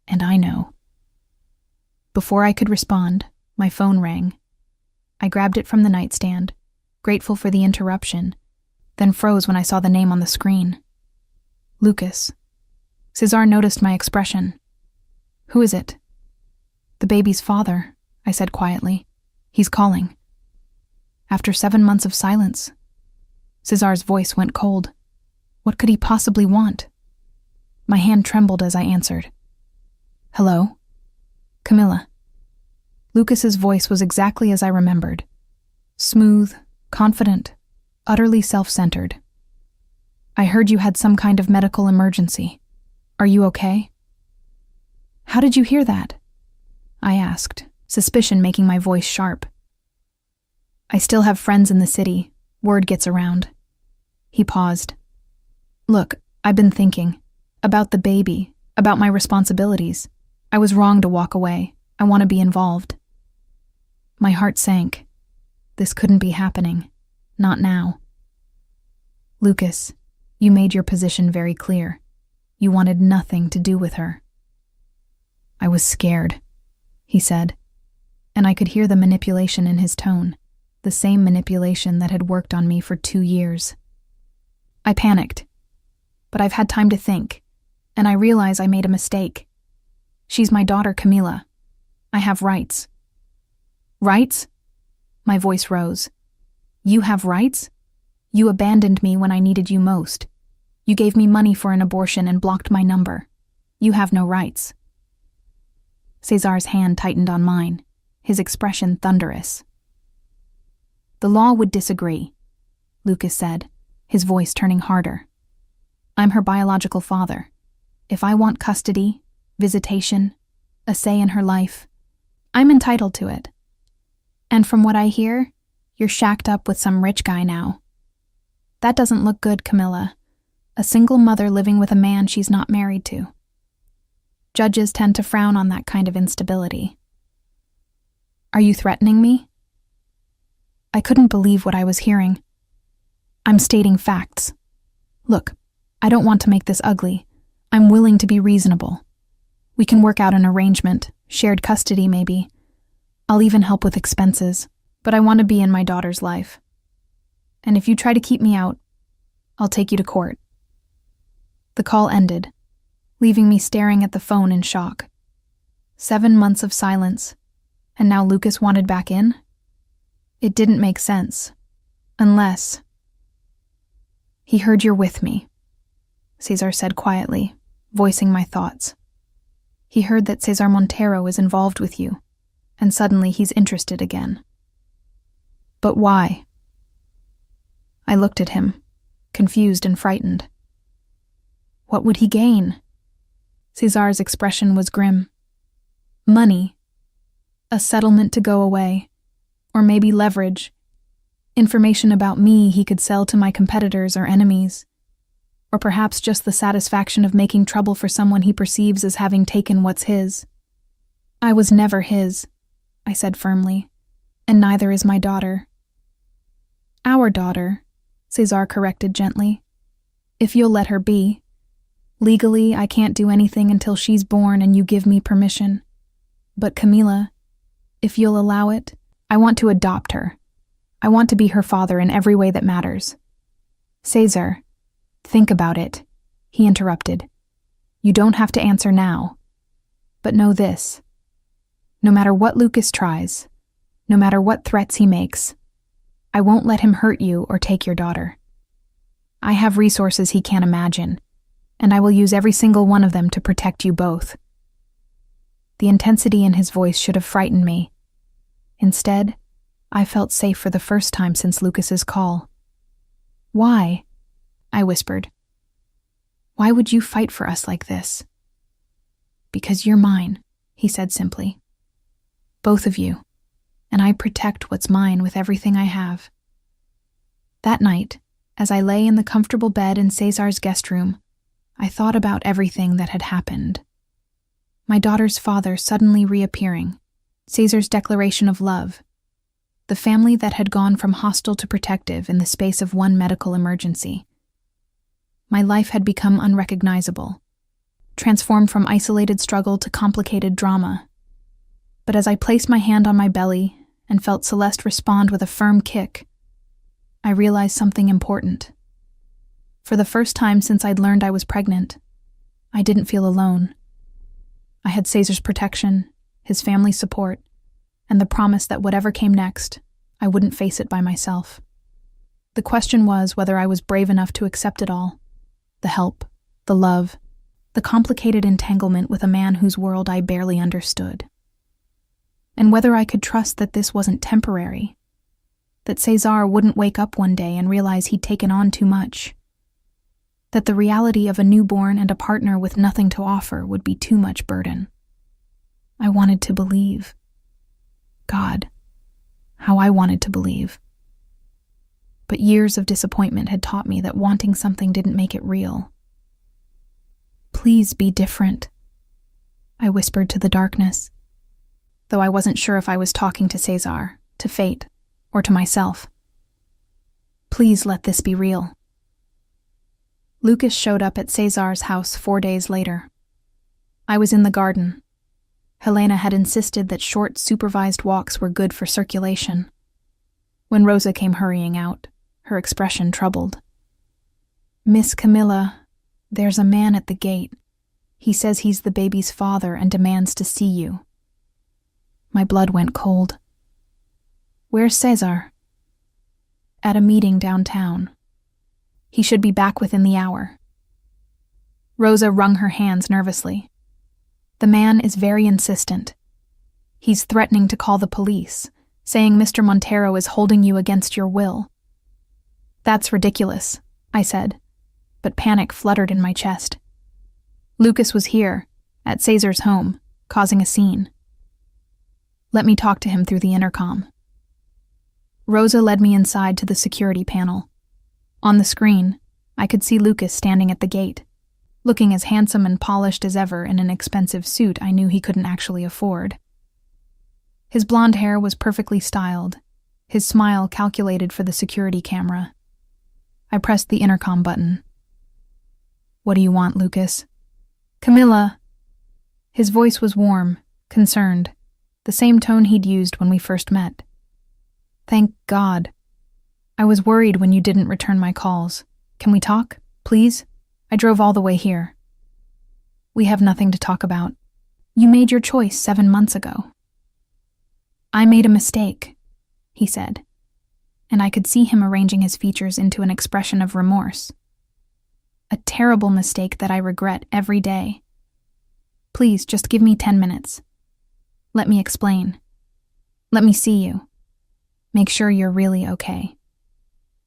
And I know." Before I could respond, my phone rang. I grabbed it from the nightstand, grateful for the interruption, then froze when I saw the name on the screen. Lucas. Cesar noticed my expression. "Who is it?" "The baby's father," I said quietly. "He's calling." After 7 months of silence, Cesar's voice went cold. What could he possibly want? My hand trembled as I answered. "Hello? Camilla." Lucas's voice was exactly as I remembered. Smooth, confident, utterly self-centered. "I heard you had some kind of medical emergency. Are you okay?" "How did you hear that?" I asked, suspicion making my voice sharp. "I still have friends in the city. Word gets around." He paused. "Look, I've been thinking. About the baby, about my responsibilities. I was wrong to walk away. I want to be involved." My heart sank. This couldn't be happening. Not now. "Lucas, you made your position very clear. You wanted nothing to do with her." "I was scared," he said, and I could hear the manipulation in his tone, the same manipulation that had worked on me for 2 years. I panicked, but I've had time to think, and I realize I made a mistake. She's my daughter, Camila. I have rights. "Rights?" My voice rose. "You have rights? You abandoned me when I needed you most. You gave me money for an abortion and blocked my number. You have no rights." Cesar's hand tightened on mine, his expression thunderous. "The law would disagree," Lucas said, his voice turning harder. "I'm her biological father. If I want custody, visitation, a say in her life, I'm entitled to it. And from what I hear, you're shacked up with some rich guy now. That doesn't look good, Camilla. A single mother living with a man she's not married to. Judges tend to frown on that kind of instability." "Are you threatening me?" I couldn't believe what I was hearing. "I'm stating facts. Look, I don't want to make this ugly. I'm willing to be reasonable. We can work out an arrangement, shared custody maybe. I'll even help with expenses, but I want to be in my daughter's life. And if you try to keep me out, I'll take you to court." The call ended, leaving me staring at the phone in shock. 7 months of silence, and now Lucas wanted back in? It didn't make sense. Unless... "He heard you're with me," Cesar said quietly, voicing my thoughts. "He heard that Cesar Montero is involved with you, and suddenly he's interested again." "But why?" I looked at him, confused and frightened. What would he gain? Cesar's expression was grim. Money. A settlement to go away. Or maybe leverage. Information about me he could sell to my competitors or enemies. or perhaps just the satisfaction of making trouble for someone he perceives as having taken what's his. I was never his, I said firmly, and neither is my daughter. Our daughter, Cesar corrected gently. If you'll let her be. Legally, I can't do anything until she's born and you give me permission. But Camila, if you'll allow it, I want to adopt her. I want to be her father in every way that matters. Cesar, think about it, he interrupted. You don't have to answer now. But know this. No matter what Lucas tries, no matter what threats he makes, I won't let him hurt you or take your daughter. I have resources he can't imagine, and I will use every single one of them to protect you both. The intensity in his voice should have frightened me. Instead, I felt safe for the first time since Lucas's call. Why? I whispered. Why would you fight for us like this? Because you're mine, he said simply. Both of you, and I protect what's mine with everything I have. That night, as I lay in the comfortable bed in Cesar's guest room, I thought about everything that had happened. My daughter's father suddenly reappearing, Cesar's declaration of love, the family that had gone from hostile to protective in the space of one medical emergency. My life had become unrecognizable, transformed from isolated struggle to complicated drama. But as I placed my hand on my belly and felt Celeste respond with a firm kick, I realized something important. For the first time since I'd learned I was pregnant, I didn't feel alone. I had Cesar's protection, his family's support, and the promise that whatever came next, I wouldn't face it by myself. The question was whether I was brave enough to accept it all. The help, the love, the complicated entanglement with a man whose world I barely understood. And whether I could trust that this wasn't temporary, that Cesar wouldn't wake up one day and realize he'd taken on too much, that the reality of a newborn and a partner with nothing to offer would be too much burden. I wanted to believe. God, how I wanted to believe. But years of disappointment had taught me that wanting something didn't make it real. Please be different, I whispered to the darkness, though I wasn't sure if I was talking to Cesar, to fate, or to myself. Please let this be real. Lucas showed up at Cesar's house 4 days later. I was in the garden. Helena had insisted that short, supervised walks were good for circulation. When Rosa came hurrying out, her expression troubled. Miss Camilla, there's a man at the gate. He says he's the baby's father and demands to see you. My blood went cold. Where's Cesar? At a meeting downtown. He should be back within the hour. Rosa wrung her hands nervously. The man is very insistent. He's threatening to call the police, saying Mr. Montero is holding you against your will. That's ridiculous, I said, but panic fluttered in my chest. Lucas was here, at Cesar's home, causing a scene. Let me talk to him through the intercom. Rosa led me inside to the security panel. On the screen, I could see Lucas standing at the gate, looking as handsome and polished as ever in an expensive suit I knew he couldn't actually afford. His blonde hair was perfectly styled, his smile calculated for the security camera. I pressed the intercom button. What do you want, Lucas? Camilla. His voice was warm, concerned, the same tone he'd used when we first met. Thank God. I was worried when you didn't return my calls. Can we talk, please? I drove all the way here. We have nothing to talk about. You made your choice 7 months ago. I made a mistake, he said, and I could see him arranging his features into an expression of remorse. A terrible mistake that I regret every day. Please, just give me 10 minutes. Let me explain. Let me see you. Make sure you're really okay.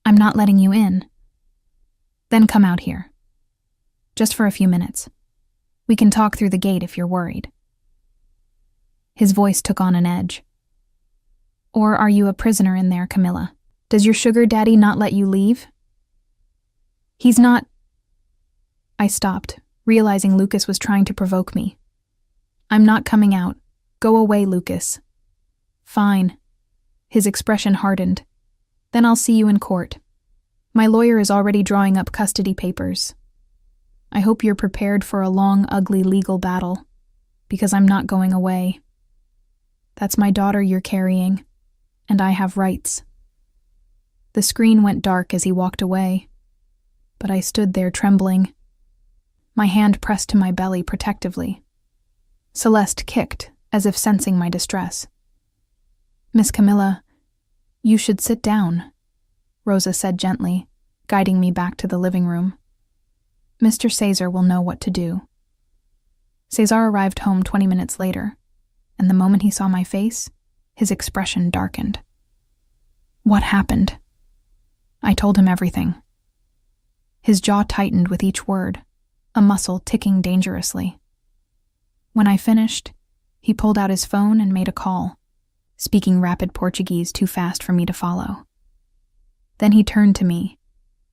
I'm not letting you in. Then come out here. Just for a few minutes. We can talk through the gate if you're worried. His voice took on an edge. Or are you a prisoner in there, Camilla? Does your sugar daddy not let you leave? He's not... I stopped, realizing Lucas was trying to provoke me. "I'm not coming out. Go away, Lucas." "Fine." His expression hardened. "Then I'll see you in court. My lawyer is already drawing up custody papers. I hope you're prepared for a long, ugly legal battle, because I'm not going away. That's my daughter you're carrying, and I have rights." The screen went dark as he walked away, but I stood there trembling, my hand pressed to my belly protectively. Celeste kicked, as if sensing my distress. "Miss Camilla, you should sit down," Rosa said gently, guiding me back to the living room. "Mr. Cesar will know what to do." Cesar arrived home 20 minutes later, and the moment he saw my face, his expression darkened. "What happened?" I told him everything. His jaw tightened with each word, a muscle ticking dangerously. When I finished, he pulled out his phone and made a call, speaking rapid Portuguese too fast for me to follow. Then he turned to me,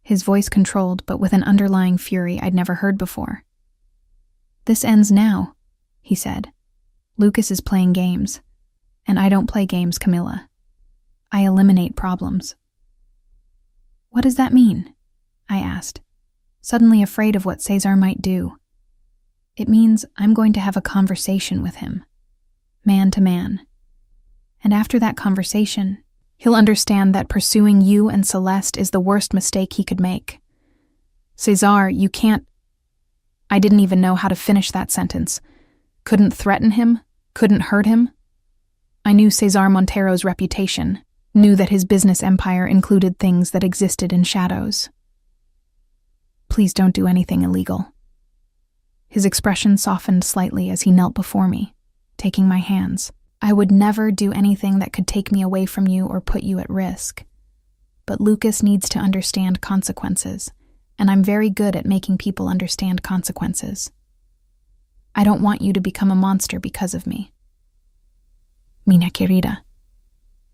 his voice controlled but with an underlying fury I'd never heard before. "This ends now," he said. "Lucas is playing games, and I don't play games, Camilla. I eliminate problems." "What does that mean?" I asked, suddenly afraid of what Cesar might do. "It means I'm going to have a conversation with him, man to man. And after that conversation, he'll understand that pursuing you and Celeste is the worst mistake he could make. Cesar, you can't—" I didn't even know how to finish that sentence. Couldn't threaten him, couldn't hurt him. I knew Cesar Montero's reputation, knew that his business empire included things that existed in shadows. "Please don't do anything illegal." His expression softened slightly as he knelt before me, taking my hands. "I would never do anything that could take me away from you or put you at risk. But Lucas needs to understand consequences, and I'm very good at making people understand consequences. I don't want you to become a monster because of me." "Mina querida."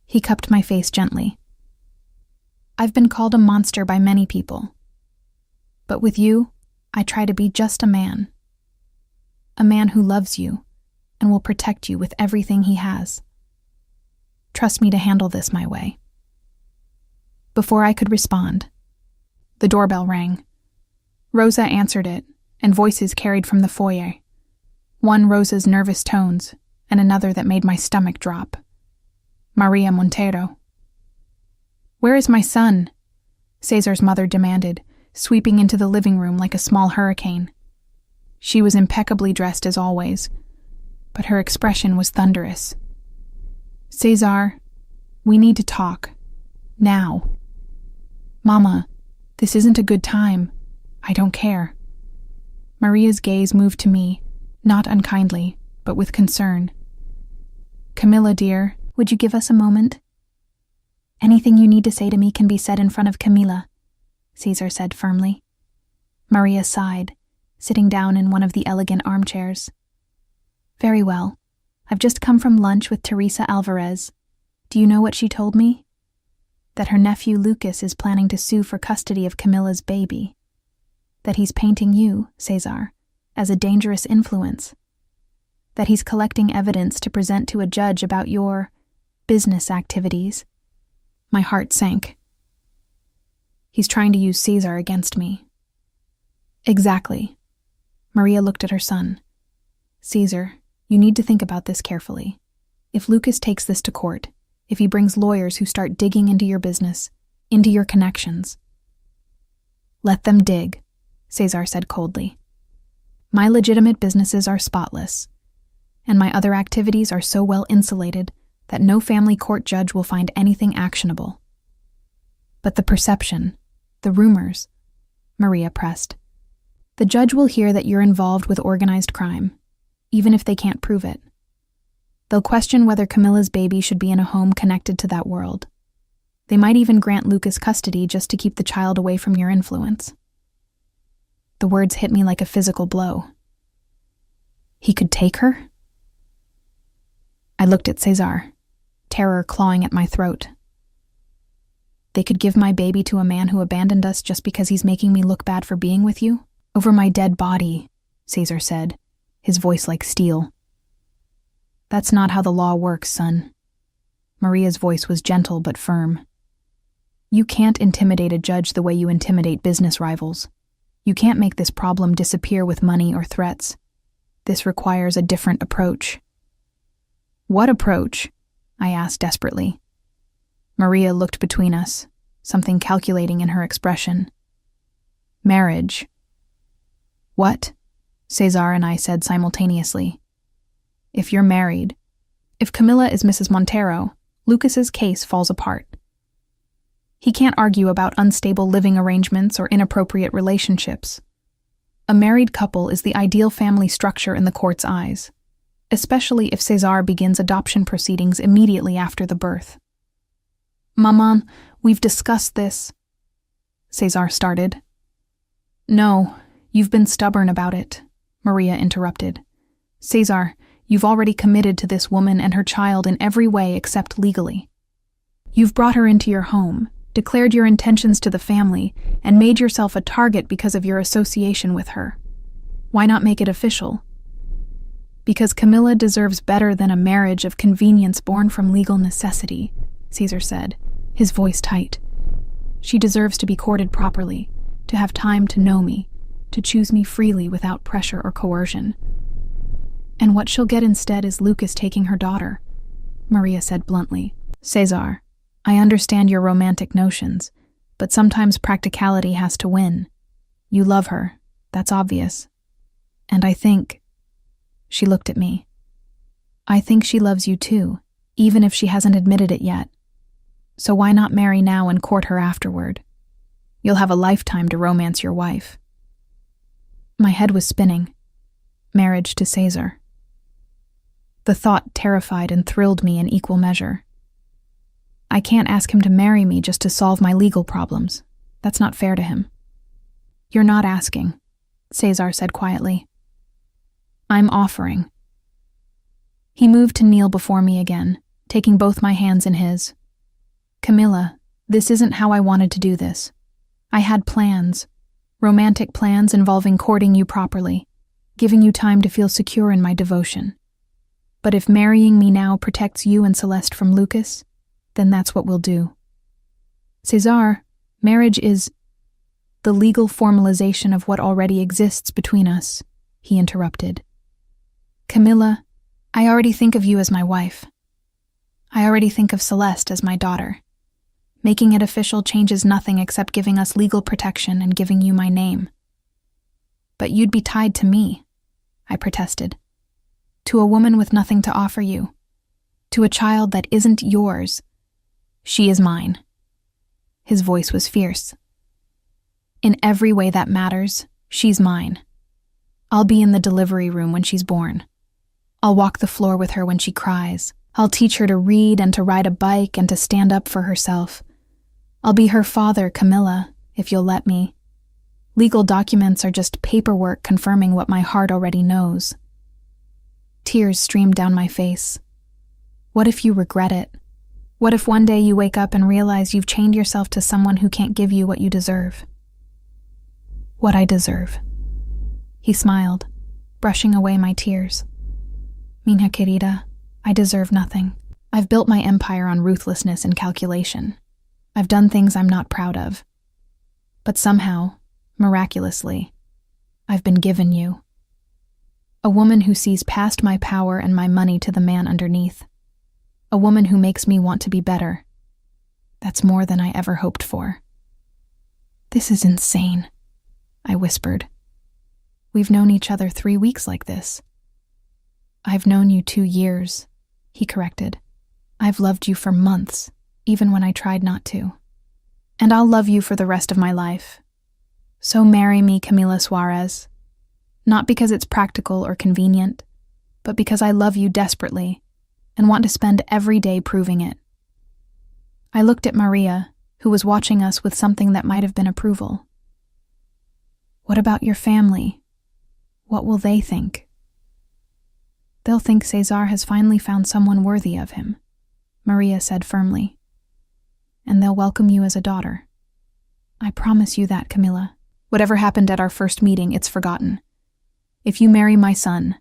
He cupped my face gently. "I've been called a monster by many people. But with you, I try to be just a man. A man who loves you and will protect you with everything he has. Trust me to handle this my way." Before I could respond, the doorbell rang. Rosa answered it, and voices carried from the foyer. One Rosa's nervous tones, and another that made my stomach drop. Maria Montero. "Where is my son?" Cesar's mother demanded, sweeping into the living room like a small hurricane. She was impeccably dressed as always, but her expression was thunderous. "Cesar, we need to talk. Now." "Mama, this isn't a good time. I don't care." Maria's gaze moved to me, not unkindly, but with concern. "Camilla, dear, would you give us a moment?" "Anything you need to say to me can be said in front of Camila," Cesar said firmly. Maria sighed, sitting down in one of the elegant armchairs. "Very well. I've just come from lunch with Teresa Alvarez. Do you know what she told me? That her nephew Lucas is planning to sue for custody of Camilla's baby. That he's painting you, Cesar, as a dangerous influence. That he's collecting evidence to present to a judge about your business activities." My heart sank. "He's trying to use Cesar against me." "Exactly." Maria looked at her son. "Cesar, you need to think about this carefully. If Lucas takes this to court, if he brings lawyers who start digging into your business, into your connections—" "Let them dig," Cesar said coldly. "My legitimate businesses are spotless, and my other activities are so well insulated that no family court judge will find anything actionable. But the perception, the rumors," Maria pressed. "The judge will hear that you're involved with organized crime, even if they can't prove it. They'll question whether Camilla's baby should be in a home connected to that world. They might even grant Lucas custody just to keep the child away from your influence." The words hit me like a physical blow. "He could take her?" I looked at Cesar, terror clawing at my throat. "They could give my baby to a man who abandoned us just because he's making me look bad for being with you?" Over my dead body, Cesar said, his voice like steel. That's not how the law works, son. Maria's voice was gentle but firm. You can't intimidate a judge the way you intimidate business rivals. You can't make this problem disappear with money or threats. This requires a different approach. What approach? I asked desperately. Maria looked between us, something calculating in her expression. Marriage. What? Cesar and I said simultaneously. If you're married, if Camilla is Mrs. Montero, Lucas's case falls apart. He can't argue about unstable living arrangements or inappropriate relationships. A married couple is the ideal family structure in the court's eyes, especially if Cesar begins adoption proceedings immediately after the birth. Maman, we've discussed this, Cesar started. No, you've been stubborn about it, Maria interrupted. Cesar, you've already committed to this woman and her child in every way except legally. You've brought her into your home, declared your intentions to the family, and made yourself a target because of your association with her. Why not make it official? Because Camilla deserves better than a marriage of convenience born from legal necessity, Cesar said, his voice tight. She deserves to be courted properly, to have time to know me, to choose me freely without pressure or coercion. And what she'll get instead is Lucas taking her daughter, Maria said bluntly. Cesar, I understand your romantic notions, but sometimes practicality has to win. You love her, that's obvious. And I think... She looked at me. I think she loves you too, even if she hasn't admitted it yet. So why not marry now and court her afterward? You'll have a lifetime to romance your wife. My head was spinning. Marriage to Cesar. The thought terrified and thrilled me in equal measure. I can't ask him to marry me just to solve my legal problems. That's not fair to him. You're not asking, Cesar said quietly. I'm offering. He moved to kneel before me again, taking both my hands in his. Camilla, this isn't how I wanted to do this. I had plans, romantic plans involving courting you properly, giving you time to feel secure in my devotion. But if marrying me now protects you and Celeste from Lucas, then that's what we'll do. Cesar, marriage is the legal formalization of what already exists between us, he interrupted. Camilla, I already think of you as my wife. I already think of Celeste as my daughter. Making it official changes nothing except giving us legal protection and giving you my name. But you'd be tied to me, I protested. To a woman with nothing to offer you. To a child that isn't yours. She is mine. His voice was fierce. In every way that matters, she's mine. I'll be in the delivery room when she's born. I'll walk the floor with her when she cries. I'll teach her to read and to ride a bike and to stand up for herself. I'll be her father, Camilla, if you'll let me. Legal documents are just paperwork confirming what my heart already knows. Tears streamed down my face. What if you regret it? What if one day you wake up and realize you've chained yourself to someone who can't give you what you deserve? What I deserve. He smiled, brushing away my tears. Mina querida, I deserve nothing. I've built my empire on ruthlessness and calculation. I've done things I'm not proud of. But somehow, miraculously, I've been given you. A woman who sees past my power and my money to the man underneath. A woman who makes me want to be better. That's more than I ever hoped for. This is insane, I whispered. We've known each other 3 weeks like this. I've known you 2 years, he corrected. I've loved you for months, even when I tried not to. And I'll love you for the rest of my life. So marry me, Camila Suarez. Not because it's practical or convenient, but because I love you desperately and want to spend every day proving it. I looked at Maria, who was watching us with something that might have been approval. What about your family? What will they think? They'll think Cesar has finally found someone worthy of him, Maria said firmly. And they'll welcome you as a daughter. I promise you that, Camilla. Whatever happened at our first meeting, it's forgotten. If you marry my son,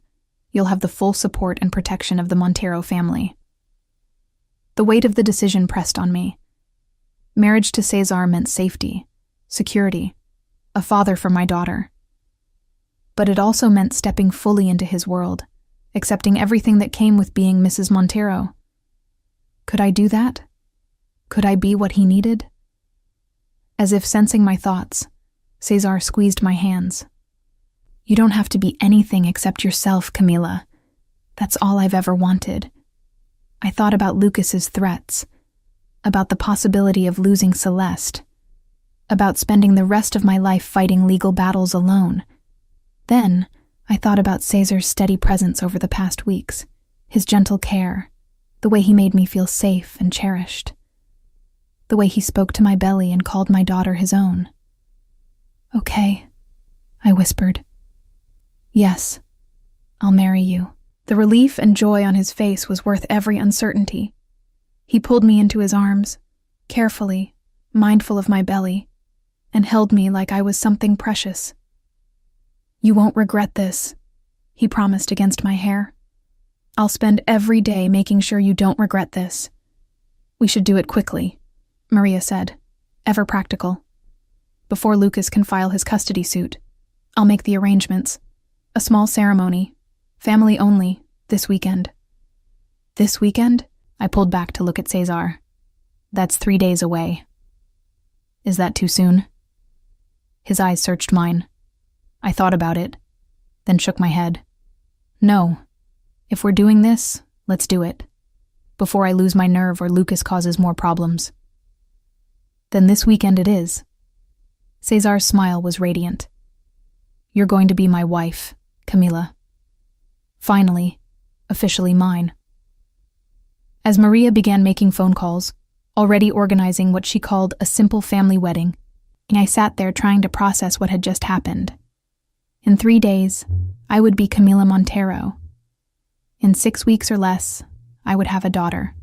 you'll have the full support and protection of the Montero family." The weight of the decision pressed on me. Marriage to Cesar meant safety, security, a father for my daughter. But it also meant stepping fully into his world, accepting everything that came with being Mrs. Montero. Could I do that? Could I be what he needed? As if sensing my thoughts, Cesar squeezed my hands. "You don't have to be anything except yourself, Camila. That's all I've ever wanted." I thought about Lucas's threats, about the possibility of losing Celeste, about spending the rest of my life fighting legal battles alone. Then, I thought about Cesar's steady presence over the past weeks, his gentle care, the way he made me feel safe and cherished, the way he spoke to my belly and called my daughter his own. "Okay," I whispered. "Yes, I'll marry you." The relief and joy on his face was worth every uncertainty. He pulled me into his arms, carefully, mindful of my belly, and held me like I was something precious. "You won't regret this," he promised against my hair. "I'll spend every day making sure you don't regret this." "We should do it quickly," Maria said, ever practical. "Before Lucas can file his custody suit, I'll make the arrangements. A small ceremony, family only, this weekend." "This weekend?" I pulled back to look at Cesar. "That's 3 days away." "Is that too soon?" His eyes searched mine. I thought about it, then shook my head. "No. If we're doing this, let's do it. Before I lose my nerve or Lucas causes more problems." "Then this weekend it is." Cesar's smile was radiant. "You're going to be my wife, Camila. Finally, officially mine." As Maria began making phone calls, already organizing what she called a simple family wedding, I sat there trying to process what had just happened. In 3 days, I would be Camila Montero. In 6 weeks or less, I would have a daughter.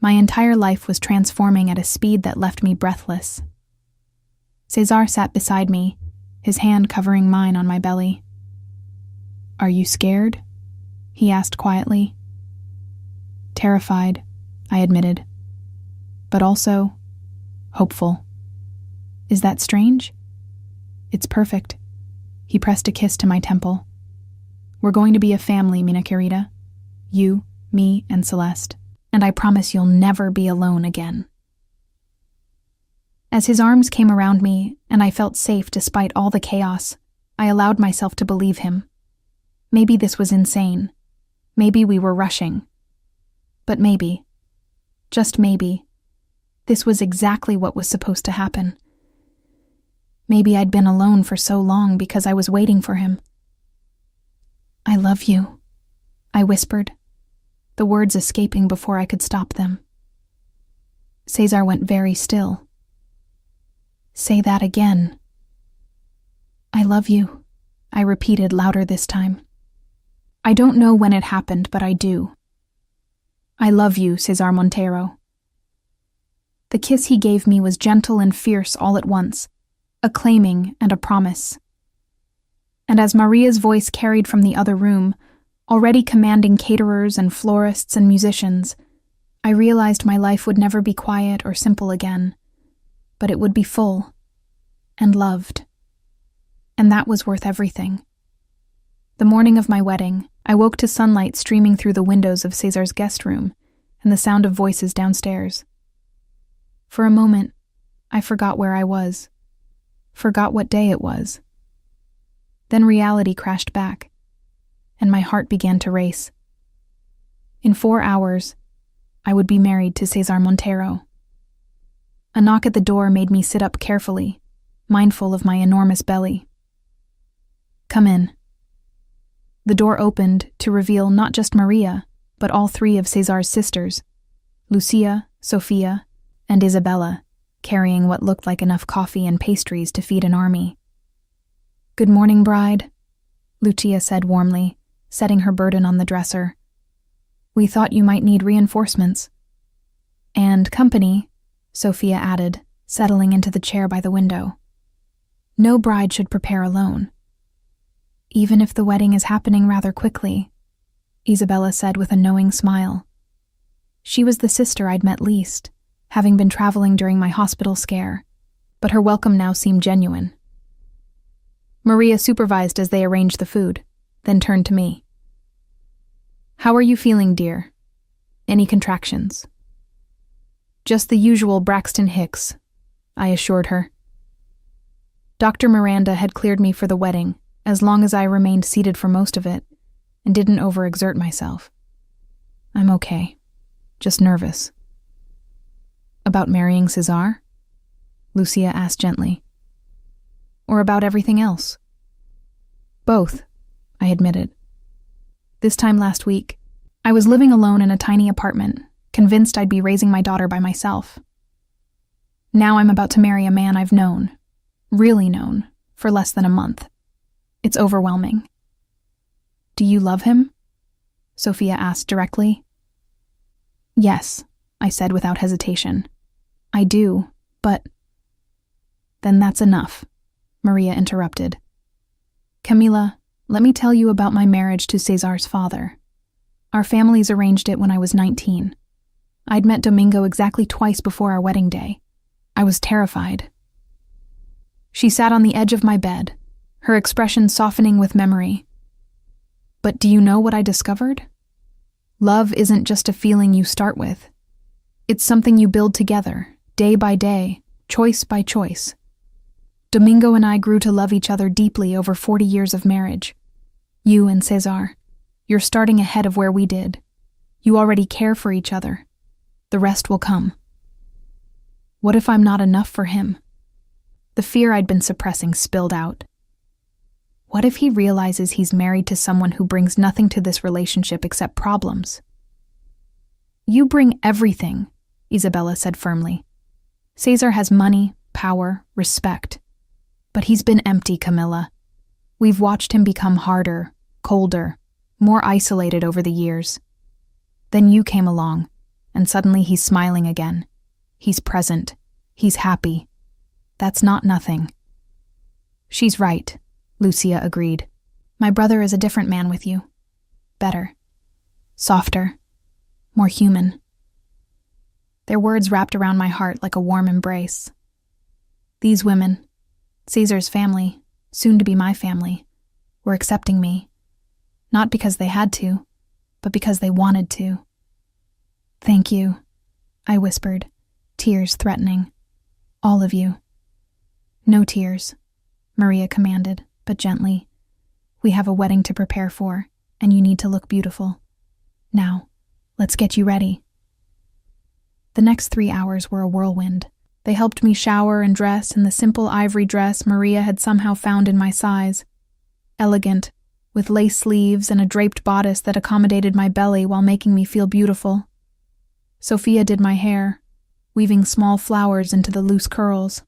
My entire life was transforming at a speed that left me breathless. Cesar sat beside me, his hand covering mine on my belly. "Are you scared?" he asked quietly. "Terrified," I admitted, "but also hopeful." "Is that strange?" "It's perfect." He pressed a kiss to my temple. "We're going to be a family, Mina querida. You, me, and Celeste. And I promise you'll never be alone again." As his arms came around me and I felt safe despite all the chaos, I allowed myself to believe him. Maybe this was insane. Maybe we were rushing. But maybe, just maybe, this was exactly what was supposed to happen. Maybe I'd been alone for so long because I was waiting for him. "I love you," I whispered, the words escaping before I could stop them. Cesar went very still. "Say that again." "I love you," I repeated louder this time. I don't know when it happened, but I do. "I love you, Cesar Montero." The kiss he gave me was gentle and fierce all at once, a claiming and a promise. And as Maria's voice carried from the other room, already commanding caterers and florists and musicians, I realized my life would never be quiet or simple again, but it would be full and loved. And that was worth everything. The morning of my wedding, I woke to sunlight streaming through the windows of Cesar's guest room and the sound of voices downstairs. For a moment, I forgot where I was, forgot what day it was. Then reality crashed back, and my heart began to race. In 4 hours, I would be married to Cesar Montero. A knock at the door made me sit up carefully, mindful of my enormous belly. "Come in." The door opened to reveal not just Maria, but all 3 of Cesar's sisters, Lucia, Sofia, and Isabella, carrying what looked like enough coffee and pastries to feed an army. "Good morning, bride," Lucia said warmly, setting her burden on the dresser. "We thought you might need reinforcements." "And company," Sofia added, settling into the chair by the window. No bride should prepare alone. Even if the wedding is happening rather quickly, Isabella said with a knowing smile. She was the sister I'd met least, having been traveling during my hospital scare, but her welcome now seemed genuine. Maria supervised as they arranged the food, then turned to me. "How are you feeling, dear? Any contractions?" "Just the usual Braxton Hicks," I assured her. Dr. Miranda had cleared me for the wedding, as long as I remained seated for most of it, and didn't overexert myself. "I'm okay. Just nervous." "About marrying Cesar?" Lucia asked gently. "Or about everything else?" "Both," I admitted. This time last week, I was living alone in a tiny apartment, convinced I'd be raising my daughter by myself. Now I'm about to marry a man I've known, really known, for less than a month. It's overwhelming. "Do you love him?" Sophia asked directly. "Yes," I said without hesitation. "I do, but—" "Then that's enough," Maria interrupted. "Camila, let me tell you about my marriage to Cesar's father. Our families arranged it when I was 19. I'd met Domingo exactly twice before our wedding day. I was terrified." She sat on the edge of my bed, her expression softening with memory. "But do you know what I discovered? Love isn't just a feeling you start with. It's something you build together, day by day, choice by choice. Domingo and I grew to love each other deeply over 40 years of marriage. You and Cesar, you're starting ahead of where we did. You already care for each other. The rest will come. What if I'm not enough for him?" The fear I'd been suppressing spilled out. What if he realizes he's married to someone who brings nothing to this relationship except problems? "You bring everything," Isabella said firmly. "Cesar has money, power, respect. But he's been empty, Camilla. We've watched him become harder, colder, more isolated over the years. Then you came along, and suddenly he's smiling again. He's present. He's happy. That's not nothing." "She's right," Lucia agreed. "My brother is a different man with you. Better. Softer. More human." Their words wrapped around my heart like a warm embrace. These women, Cesar's family, soon to be my family, were accepting me, not because they had to, but because they wanted to. "Thank you," I whispered, tears threatening. "All of you." "No tears," Maria commanded, but gently. "We have a wedding to prepare for, and you need to look beautiful. Now, let's get you ready." The next 3 hours were a whirlwind. They helped me shower and dress in the simple ivory dress Maria had somehow found in my size. Elegant, with lace sleeves and a draped bodice that accommodated my belly while making me feel beautiful. Sophia did my hair, weaving small flowers into the loose curls.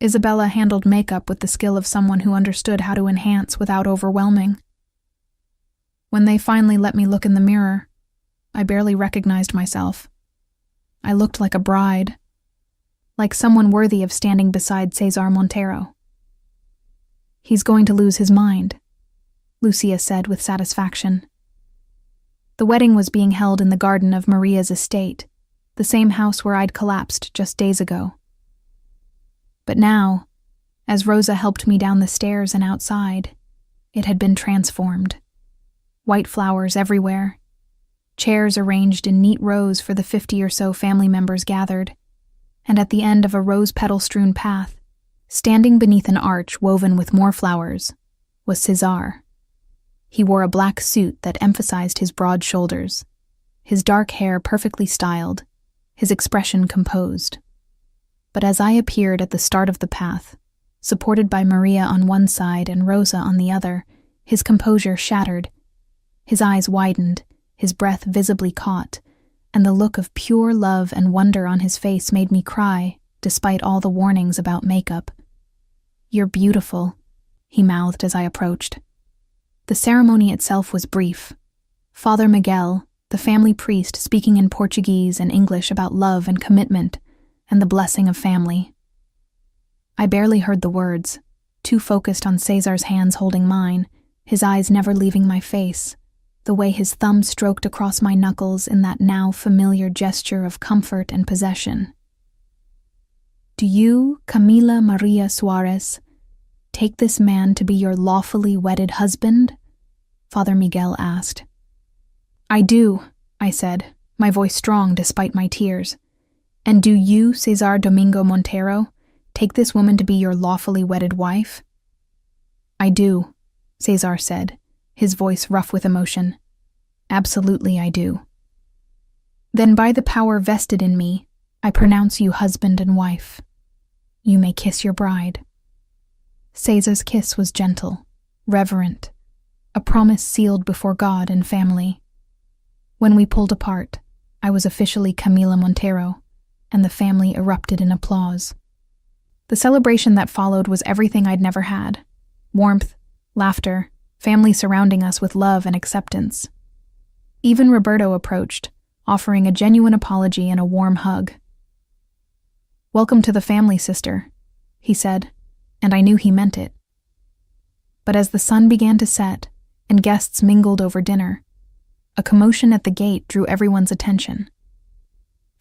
Isabella handled makeup with the skill of someone who understood how to enhance without overwhelming. When they finally let me look in the mirror, I barely recognized myself. I looked like a bride, like someone worthy of standing beside Cesar Montero. "He's going to lose his mind," Lucia said with satisfaction. The wedding was being held in the garden of Maria's estate, the same house where I'd collapsed just days ago. But now, as Rosa helped me down the stairs and outside, it had been transformed. White flowers everywhere, chairs arranged in neat rows for the 50 or so family members gathered, and at the end of a rose-petal-strewn path, standing beneath an arch woven with more flowers, was Cesar. He wore a black suit that emphasized his broad shoulders, his dark hair perfectly styled, his expression composed. But as I appeared at the start of the path, supported by Maria on one side and Rosa on the other, his composure shattered. His eyes widened, his breath visibly caught, and the look of pure love and wonder on his face made me cry, despite all the warnings about makeup. "You're beautiful," he mouthed as I approached. The ceremony itself was brief. Father Miguel, the family priest, speaking in Portuguese and English about love and commitment, and the blessing of family. I barely heard the words, too focused on Cesar's hands holding mine, his eyes never leaving my face, the way his thumb stroked across my knuckles in that now familiar gesture of comfort and possession. "Do you, Camila Maria Suarez, take this man to be your lawfully wedded husband?" Father Miguel asked. "I do," I said, my voice strong despite my tears. "And do you, Cesar Domingo Montero, take this woman to be your lawfully wedded wife?" "I do," Cesar said, his voice rough with emotion. "Absolutely I do." "Then by the power vested in me, I pronounce you husband and wife. You may kiss your bride." Cesar's kiss was gentle, reverent, a promise sealed before God and family. When we pulled apart, I was officially Camila Montero, and the family erupted in applause. The celebration that followed was everything I'd never had. Warmth, laughter, family surrounding us with love and acceptance. Even Roberto approached, offering a genuine apology and a warm hug. "Welcome to the family, sister," he said, and I knew he meant it. But as the sun began to set and guests mingled over dinner, a commotion at the gate drew everyone's attention.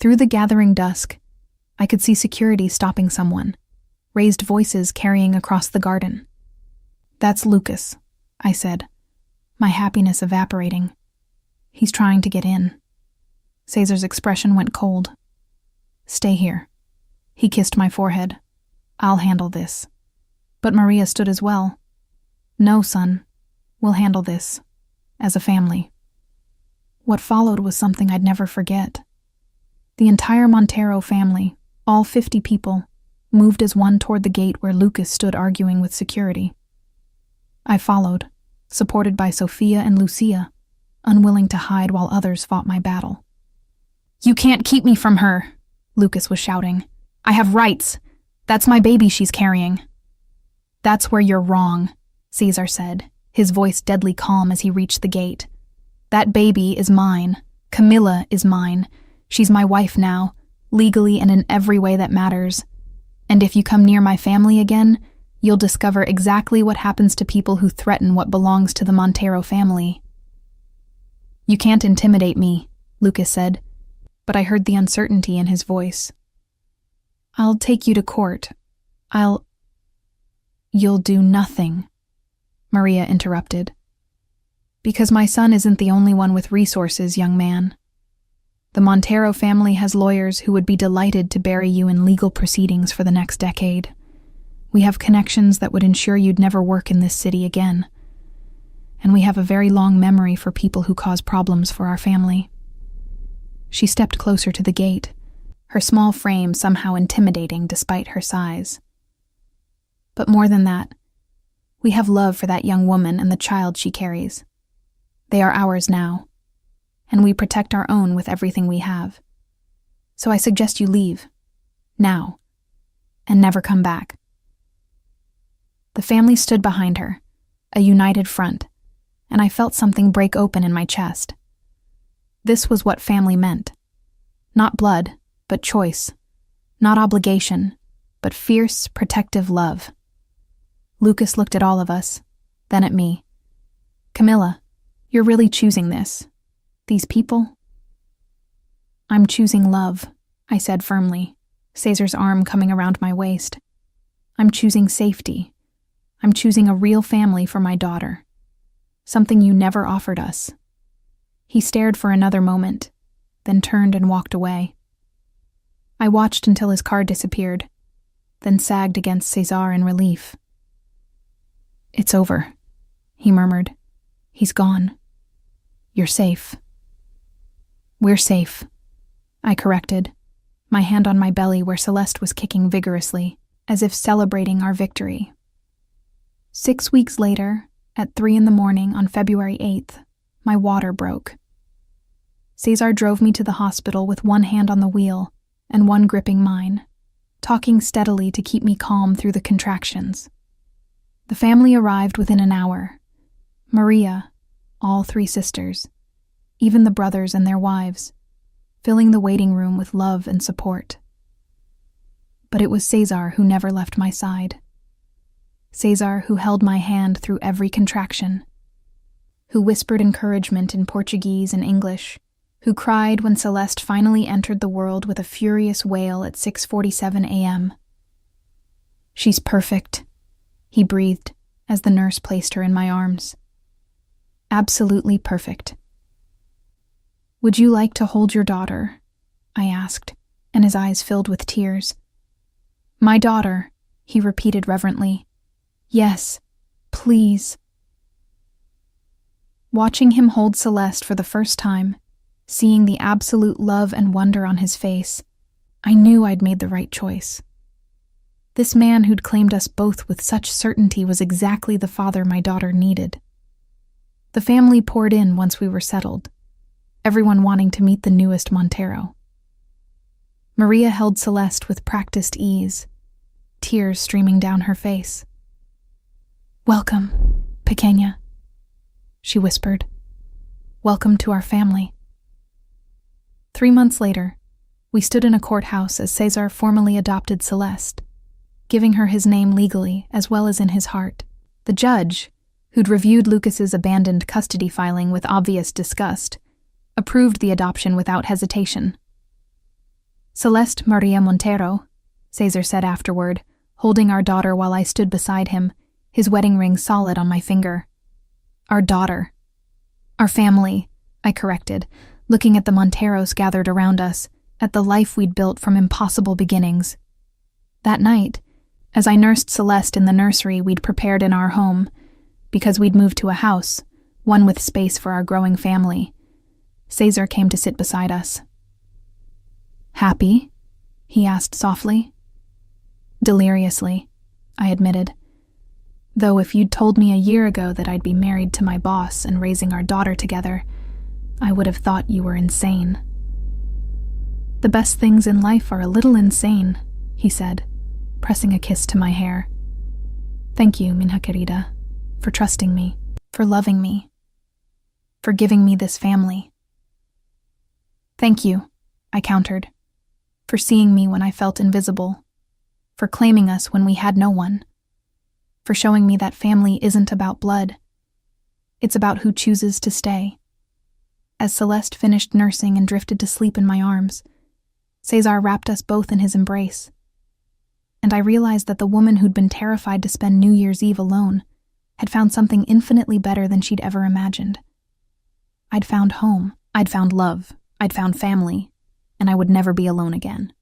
Through the gathering dusk, I could see security stopping someone, raised voices carrying across the garden. "That's Lucas," I said, my happiness evaporating. "He's trying to get in." Cesar's expression went cold. "Stay here." He kissed my forehead. "I'll handle this." But Maria stood as well. "No, son. We'll handle this. As a family." What followed was something I'd never forget. The entire Montero family, all 50 people, moved as one toward the gate where Lucas stood arguing with security. I followed, supported by Sofia and Lucia, unwilling to hide while others fought my battle. "You can't keep me from her," Lucas was shouting. "I have rights. That's my baby she's carrying." "That's where you're wrong," Cesar said, his voice deadly calm as he reached the gate. "That baby is mine. Camila is mine. She's my wife now, legally and in every way that matters. And if you come near my family again, you'll discover exactly what happens to people who threaten what belongs to the Montero family." "You can't intimidate me," Lucas said, but I heard the uncertainty in his voice. "I'll take you to court. You'll do nothing," Maria interrupted. "Because my son isn't the only one with resources, young man. The Montero family has lawyers who would be delighted to bury you in legal proceedings for the next decade. We have connections that would ensure you'd never work in this city again. And we have a very long memory for people who cause problems for our family." She stepped closer to the gate, her small frame somehow intimidating despite her size. "But more than that, we have love for that young woman and the child she carries. They are ours now, and we protect our own with everything we have. So I suggest you leave, now, and never come back." The family stood behind her, a united front, and I felt something break open in my chest. This was what family meant. Not blood, but choice. Not obligation, but fierce, protective love. Lucas looked at all of us, then at me. "Camila, you're really choosing this. These people?" "I'm choosing love," I said firmly, Cesar's arm coming around my waist. "I'm choosing safety. I'm choosing a real family for my daughter. Something you never offered us." He stared for another moment, then turned and walked away. I watched until his car disappeared, then sagged against Cesar in relief. "It's over," he murmured. "He's gone. You're safe." "We're safe," I corrected, my hand on my belly where Celeste was kicking vigorously, as if celebrating our victory. 6 weeks later, at 3 a.m. on February 8th, my water broke. Cesar drove me to the hospital with one hand on the wheel and one gripping mine, talking steadily to keep me calm through the contractions. The family arrived within an hour. Maria, all 3 sisters, even the brothers and their wives, filling the waiting room with love and support. But it was Cesar who never left my side. Cesar who held my hand through every contraction, who whispered encouragement in Portuguese and English, who cried when Celeste finally entered the world with a furious wail at 6:47 a.m. "She's perfect," he breathed as the nurse placed her in my arms. "Absolutely perfect." "Would you like to hold your daughter?" I asked, and his eyes filled with tears. "My daughter," he repeated reverently. "Yes, please." Watching him hold Celeste for the first time, seeing the absolute love and wonder on his face, I knew I'd made the right choice. This man who'd claimed us both with such certainty was exactly the father my daughter needed. The family poured in once we were settled, everyone wanting to meet the newest Montero. Maria held Celeste with practiced ease, tears streaming down her face. "Welcome, pequeña," she whispered. "Welcome to our family." 3 months later, we stood in a courthouse as Cesar formally adopted Celeste, giving her his name legally as well as in his heart. The judge, who'd reviewed Lucas's abandoned custody filing with obvious disgust, approved the adoption without hesitation. "Celeste Maria Montero," Cesar said afterward, holding our daughter while I stood beside him, his wedding ring solid on my finger. "Our daughter." "Our family," I corrected, looking at the Monteros gathered around us, at the life we'd built from impossible beginnings. That night, as I nursed Celeste in the nursery we'd prepared in our home, because we'd moved to a house, one with space for our growing family, Cesar came to sit beside us. "Happy?" he asked softly. "Deliriously," I admitted. "Though if you'd told me a year ago that I'd be married to my boss and raising our daughter together, I would have thought you were insane." "The best things in life are a little insane," he said, pressing a kiss to my hair. "Thank you, minha querida, for trusting me, for loving me, for giving me this family." "Thank you," I countered, "for seeing me when I felt invisible, for claiming us when we had no one, for showing me that family isn't about blood. It's about who chooses to stay." As Celeste finished nursing and drifted to sleep in my arms, Cesar wrapped us both in his embrace. And I realized that the woman who'd been terrified to spend New Year's Eve alone had found something infinitely better than she'd ever imagined. I'd found home, I'd found love, I'd found family, and I would never be alone again.